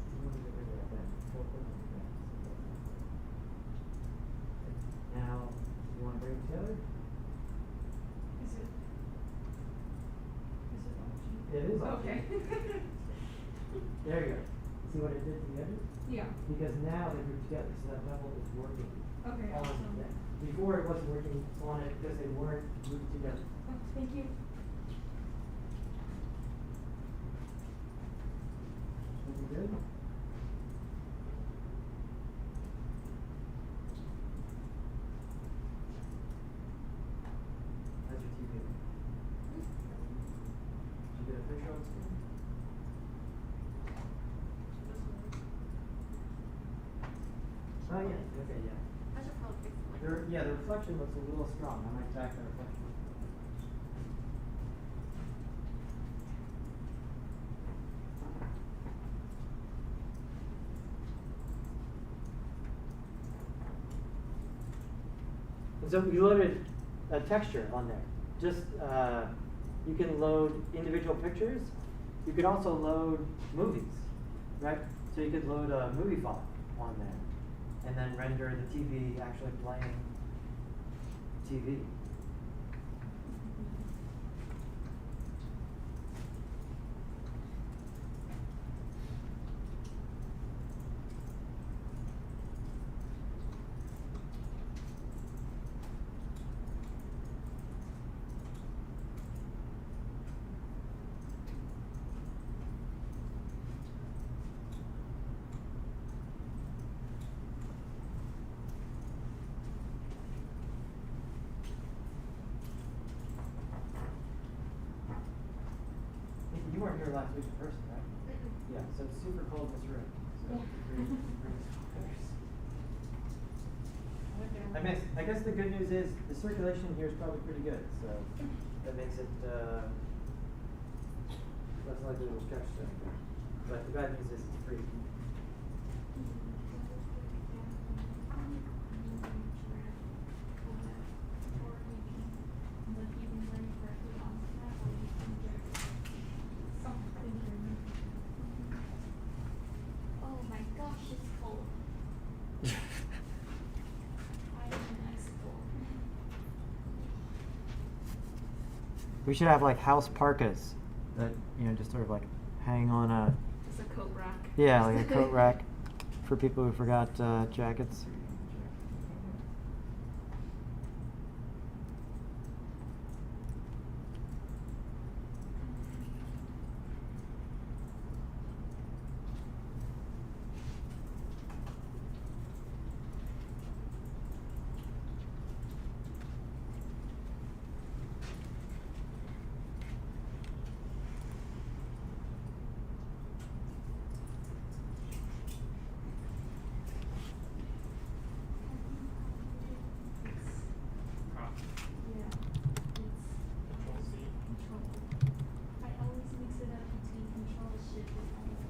you want to get rid of that then. Control click on the bend. Now, you want to bring it together? Is it option? It is option. Okay. There you go. See what it did together? Yeah. Because now they're grouped together, so that bevel is working. Okay, on awesome. them. Before it wasn't working on it because they weren't grouped together. Oh, thank you. Looking good? Okay, yeah. I should probably fix it like Yeah, the reflection looks a little strong. I might back the reflection. And so you loaded a texture on there. Just you can load individual pictures. You could also load movies, right? So you could load a movie file on there, and then render the TV actually playing TV. You weren't here last week in person, right? Yeah, so it's super cold in this room. So I guess the good news is the circulation here is probably pretty good, so that makes it less likely to catch something. But the bad news is it's free. Oh my gosh, it's cold. I am in Mexico. We should have like house parkas that, you know, just sort of like hang on a, It's a coat rack. yeah, like a coat rack for people who forgot jackets. Yeah, Control C. control. I always mix it up between control, shift, and alt.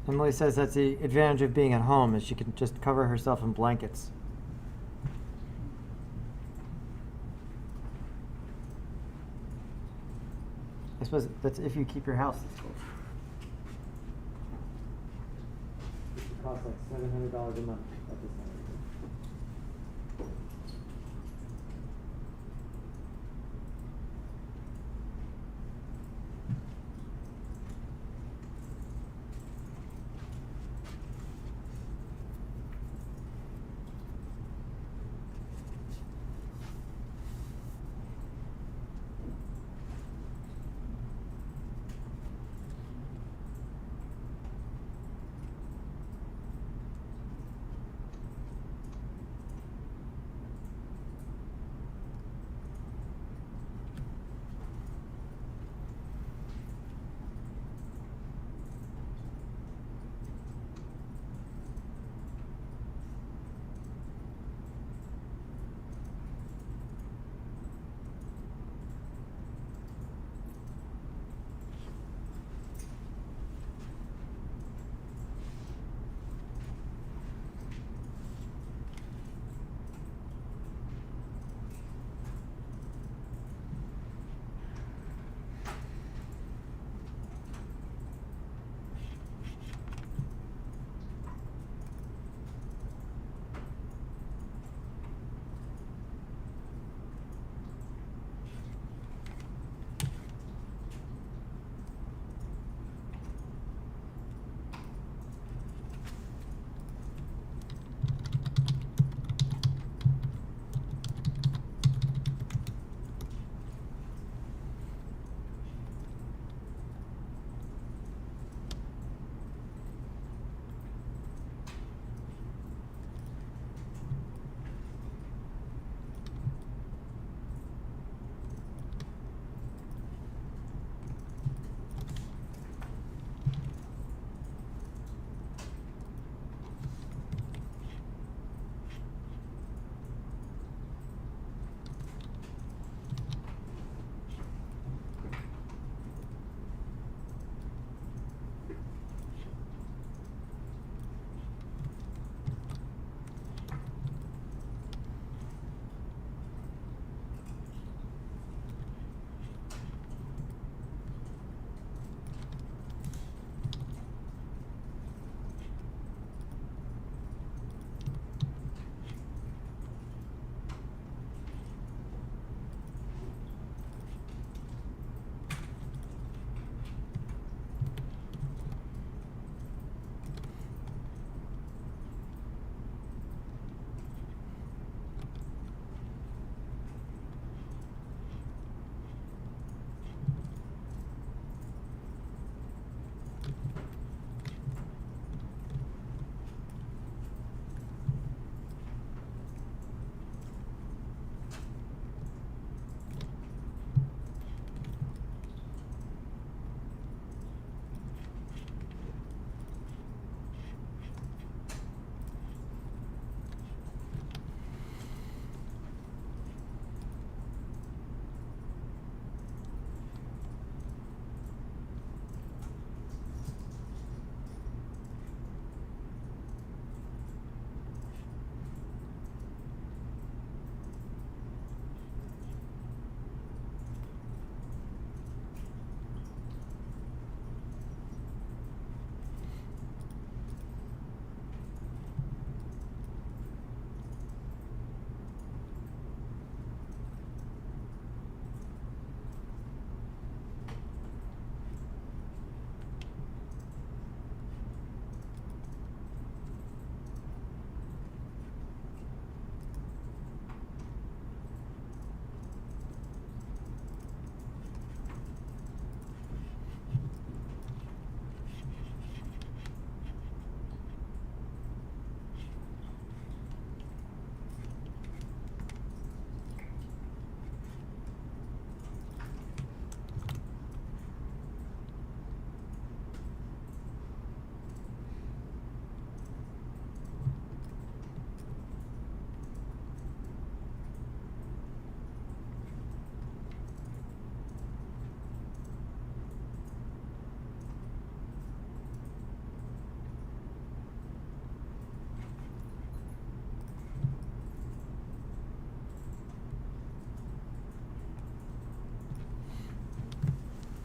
Emily says that's the advantage of being at home is she can just cover herself in blankets. I suppose that's if you keep your house this cold. It costs like $700 a month at this time.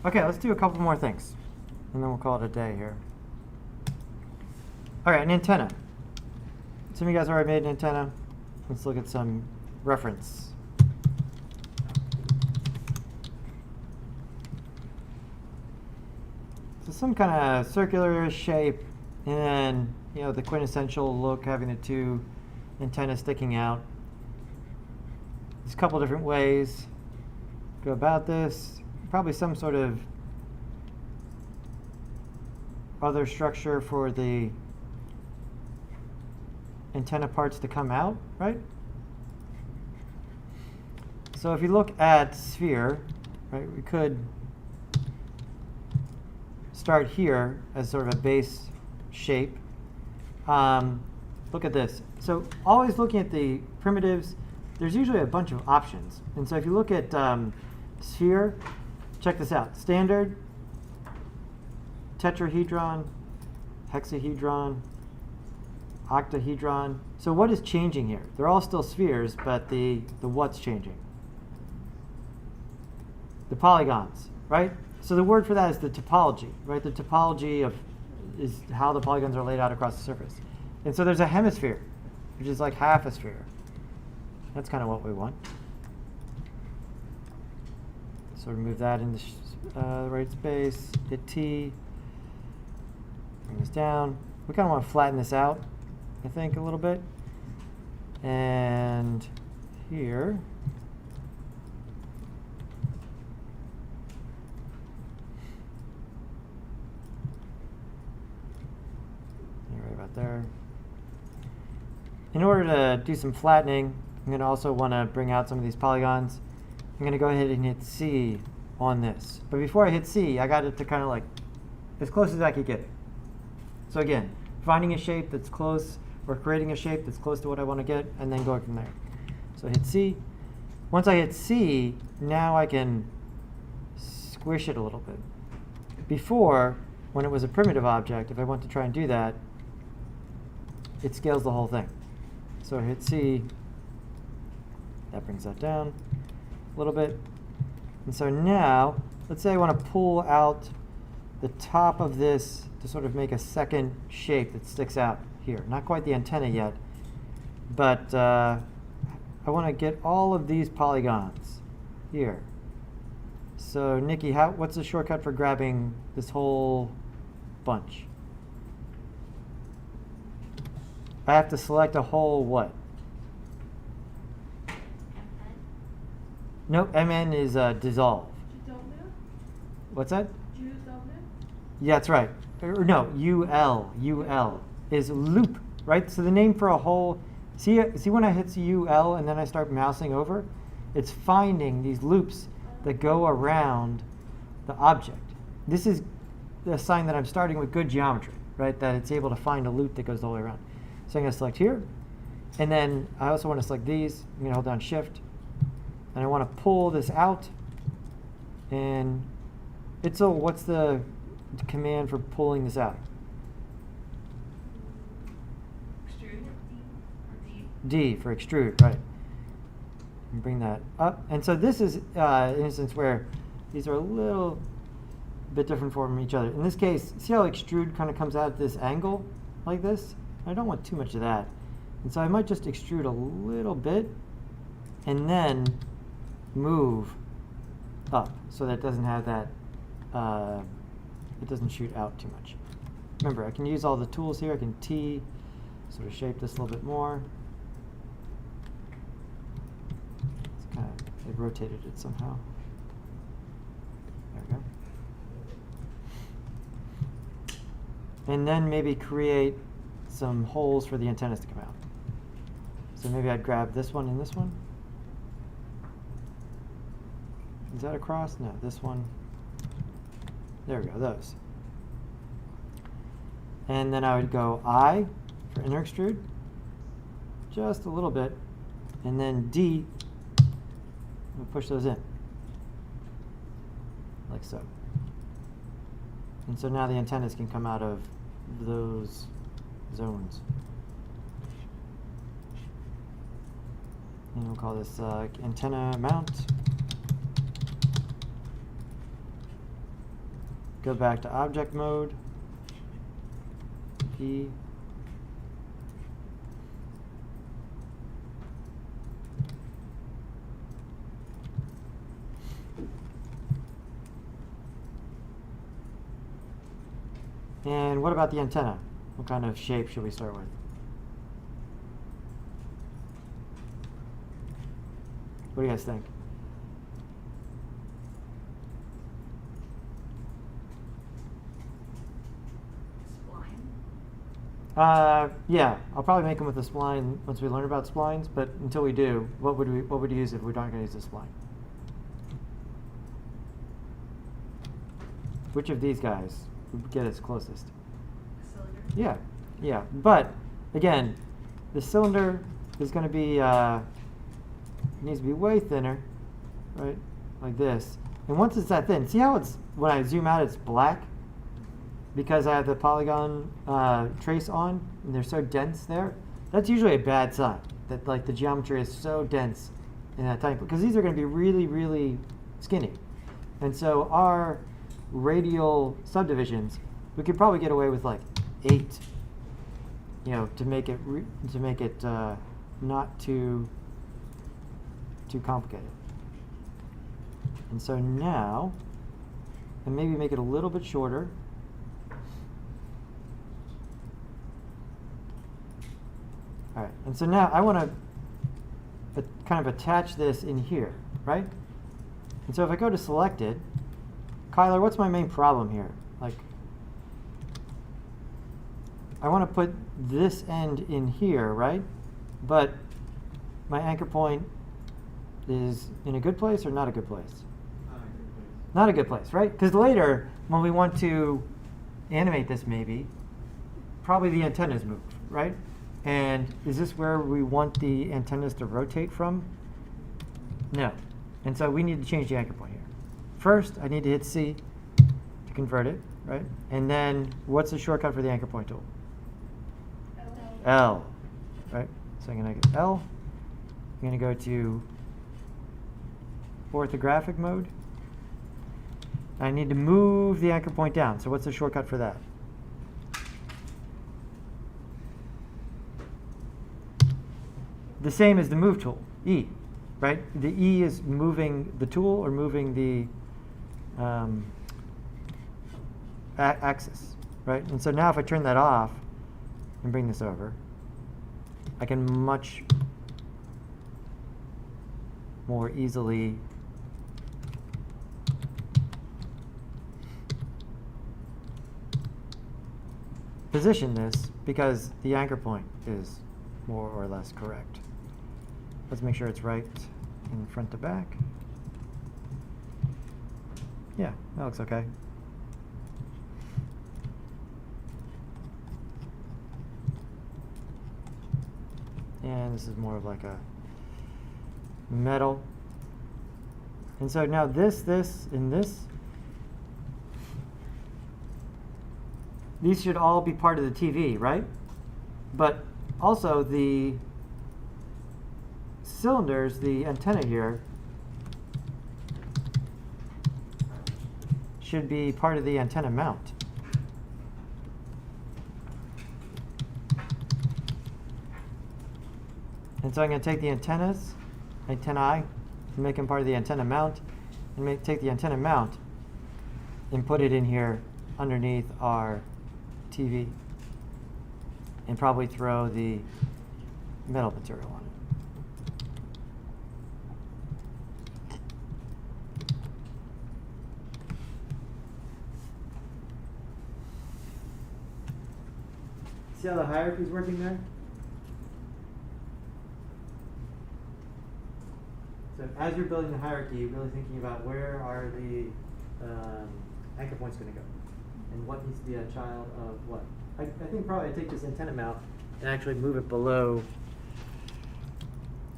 Okay, let's do a couple more things, and then we'll call it a day here. All right, an antenna. Some of you guys already made an antenna. Let's look at some reference. So some kind of circular shape, and then, you know, the quintessential look, having the two antennas sticking out. There's a couple different ways to go about this. Probably some sort of other structure for the antenna parts to come out, right? So if you look at sphere, right, we could start here as sort of a base shape. Look at this. So always looking at the primitives, there's usually a bunch of options. And so if you look at sphere, check this out. Standard, tetrahedron, hexahedron, octahedron. So what is changing here? They're all still spheres, but the what's changing? The polygons, right? So the word for that is the topology, right? The topology is how the polygons are laid out across the surface. And so there's a hemisphere, which is like half a sphere. That's kind of what we want. So remove that in the right space, hit T, bring this down. We kind of want to flatten this out, I think, a little bit. And here, right about there. In order to do some flattening, I'm going to also want to bring out some of these polygons. I'm going to go ahead and hit C on this. But before I hit C, I got it to kind of like as close as I could get it. So again, finding a shape that's close, or creating a shape that's close to what I want to get, and then going from there. So hit C. Once I hit C, now I can squish it a little bit. Before, when it was a primitive object, if I want to try and do that, it scales the whole thing. So hit C, that brings that down a little bit. And so now, let's say I want to pull out the top of this to sort of make a second shape that sticks out here. Not quite the antenna yet, but I want to get all of these polygons here. So Nikki, what's the shortcut for grabbing this whole bunch? I have to select a whole what? No, MN is dissolve. What's that? Yeah, that's right. Or no, UL is loop, right? So the name for a whole, see when I hit UL and then I start mousing over, it's finding these loops that go around the object. This is a sign that I'm starting with good geometry, right? That it's able to find a loop that goes the whole way around. So I'm going to select here, and then I also want to select these. I'm going to hold down Shift, and I want to pull this out. And what's the command for pulling this out? Extrude. D for extrude, right? And bring that up. And so this is an instance where these are a little bit different from each other. In this case, see how extrude kind of comes out at this angle like this? I don't want too much of that. And so I might just extrude a little bit and then move up so that it doesn't have that, it doesn't shoot out too much. Remember, I can use all the tools here. I can T, sort of shape this a little bit more. It's kind of, it rotated it somehow. There we go. And then maybe create some holes for the antennas to come out. So maybe I'd grab this one and this one. Is that across? No, this one. There we go, those. And then I would go I for inner extrude, just a little bit, and then D, and push those in, like so. And so now the antennas can come out of those zones. And we'll call this antenna mount. go back to object mode, P, and what about the antenna? What kind of shape should we start with? What do you guys think? Spline. Yeah, I'll probably make them with a spline once we learn about splines, but until we do, what would you use if we aren't going to use a spline? Which of these guys would get us closest? Cylinder. Yeah, yeah, but again, the cylinder is going to be needs to be way thinner, right? Like this. And once it's that thin, see how it's when I zoom out, it's black because I have the polygon trace on, and they're so dense there. That's usually a bad sign that like the geometry is so dense in that tiny. Because these are going to be really, really skinny, and so our radial subdivisions, we could probably get away with like 8, you know, to make it not too complicated. And so now, and maybe make it a little bit shorter. All right, and so now I want to kind of attach this in here, right? And so if I go to selected, Kyler, what's my main problem here? Like, I want to put this end in here, right? But my anchor point is in a good place or not a good place? Not a good place, right? Because later, when we want to animate this maybe, probably the antennas move, right? And is this where we want the antennas to rotate from? No. And so we need to change the anchor point here. First, I need to hit C to convert it, right? And then what's the shortcut for the anchor point tool? L, right? So I'm going to get L. I'm going to go to orthographic mode. I need to move the anchor point down. So what's the shortcut for that? The same as the move tool, E, right? The E is moving the tool or moving the axis, right? And so now if I turn that off and bring this over, I can much more easily position this because the anchor point is more or less correct. Let's make sure it's right in front to back. Yeah, that looks okay. And this is more of like a metal. And so now this, and this, these should all be part of the TV, right? But also the cylinders, the antenna here, should be part of the antenna mount. And so I'm going to take the antennae, and make them part of the antenna mount, and take the antenna mount and put it in here underneath our TV, and probably throw the metal material on it. See how the hierarchy is working there? So as you're building the hierarchy, you're really thinking about where are the anchor points going to go, and what needs to be a child of what. I think probably I take this antenna mount and actually move it below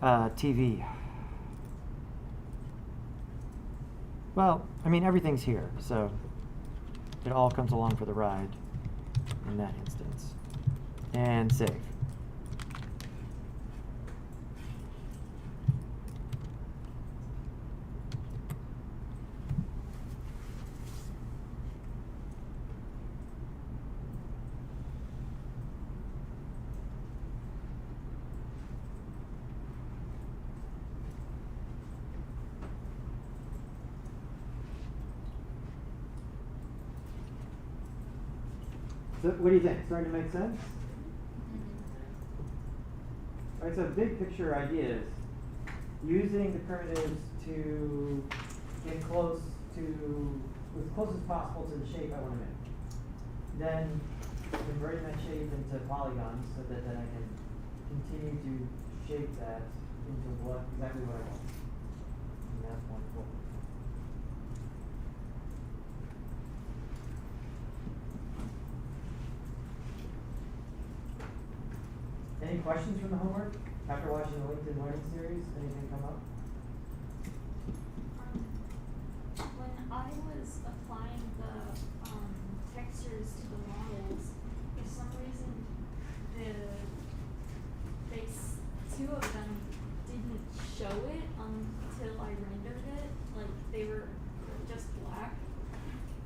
TV. Well, I mean everything's here, so it all comes along for the ride in that instance. And save. So what do you think? Starting to make sense? Alright, so big picture ideas. Using the primitives to get close to, as close as possible to the shape I want to make. Then converting that shape into polygons so that then I can continue to shape that into exactly what I want. And that's wonderful. Any questions from the homework? After watching the LinkedIn Learning Series, anything come up? When I was applying the textures to the models, for some reason two of them didn't show it until I rendered it. Like they were just black.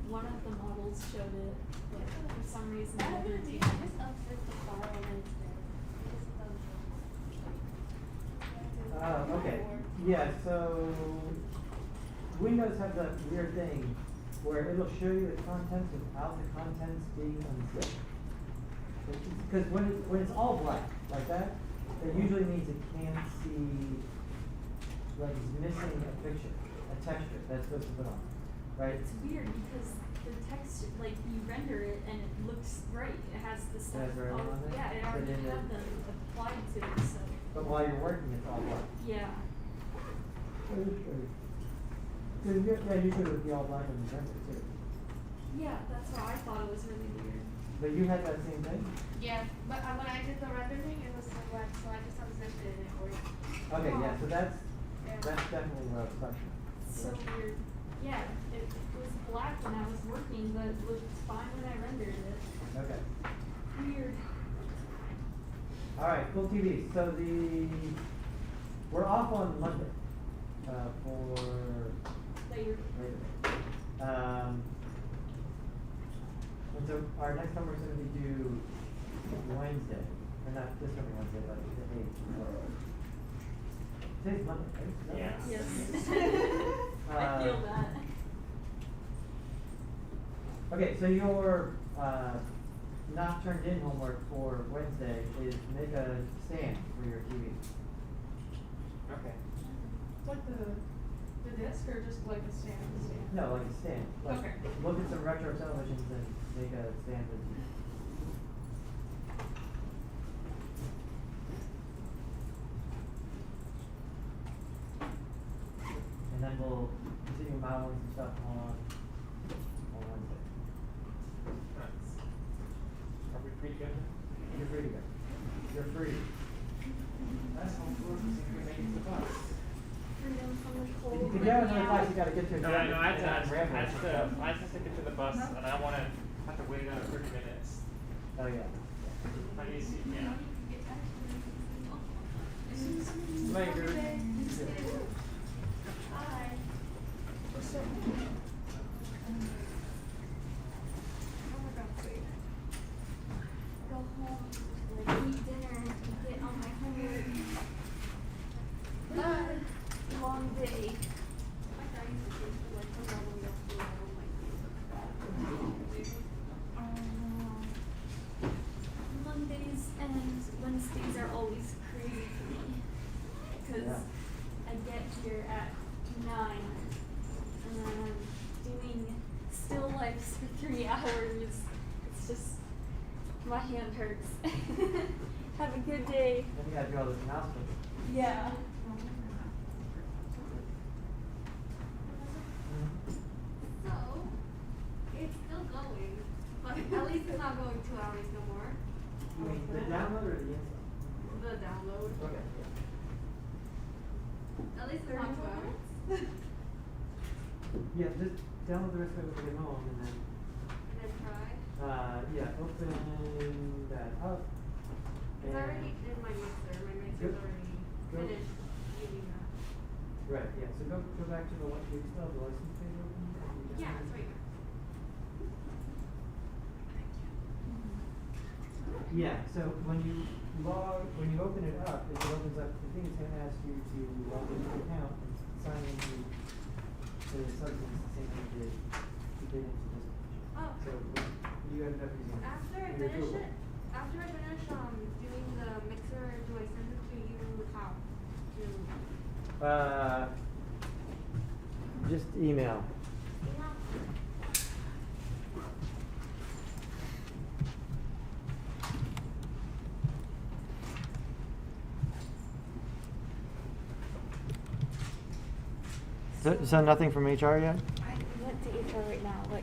One of the models showed it, but for some reason the other didn't. Just update the file and it's there. Okay. Yeah, so Windows has that weird thing where it'll show you the contents without the contents being unzipped. Because when it's all black like that, it usually means it can't see, like it's missing a picture, a texture that's supposed to put on, right? It's weird because the texture, like you render it and it looks great. It has the stuff. Has everything on there? Yeah, it But already then had them applied to it, so. But while you're working, it's all black. Yeah. Yeah, usually it would be all black on the render too. Yeah, that's why I thought it was really weird. But you had that same thing? Yeah, but when I did the rendering, it was so black, so I just unzipped it and it worked. Okay, yeah, so that's Yeah. definitely what I was talking about. So weird. Yeah, it was black when I was working, but it looked fine when I rendered it. Okay. Weird. Alright, cool TV. So we're off on Monday for Later. Labor Day. And so our next homework's going to be due Wednesday. Or not this coming Wednesday, but the 8th. Today's Monday, right? Is that Yeah. right? Yes. I feel that. Okay, so your not turned in homework for Wednesday is make a stand for your TV. Okay. Like the disc or just like a stand? No, like a stand. Like, Okay. look at some retro televisions and make a stand for the TV. And then we'll continue modeling some stuff on Wednesday. Nice. Are we free to go? You're free to go. You're free. That's how it works. If we make it to the bus. Freedom from the cold. If you have another class you gotta get to. No, I have to get to the bus, No. and I want to have to wait another 30 minutes. Oh, yeah. How do you see? Yeah. Later. Later. Hi. Go home, like eat dinner, and get on my homework. Long day. Mondays and Wednesdays are always crazy for me. Because Yeah. I get here at 9 and then I'm doing still lifes for 3 hours. It's just, my hand hurts. Have a good day. Then you gotta do all this announcement. Yeah. So, it's still going, but at least it's not going 2 hours no more. You mean the download or the install? The download. Okay. At least it's not 2 hours. Yeah, just download the rest of it when you get home and then, And then try. yeah, open that up. Cause I already did my mixer. My mixer's already Go. finished using that. Right, yeah, so go back to the one, do you still have the license page open? Yeah, it's right here. Yeah, so when you open it up, it opens up, the thing is gonna ask you to log into your account and sign into the substance the same thing you did into this picture. Oh. So you ended up using? After I your finish tool? it, after I finish doing the mixer, do I send it to you? How? Just email. Email? So nothing from HR yet? I went to HR right now, like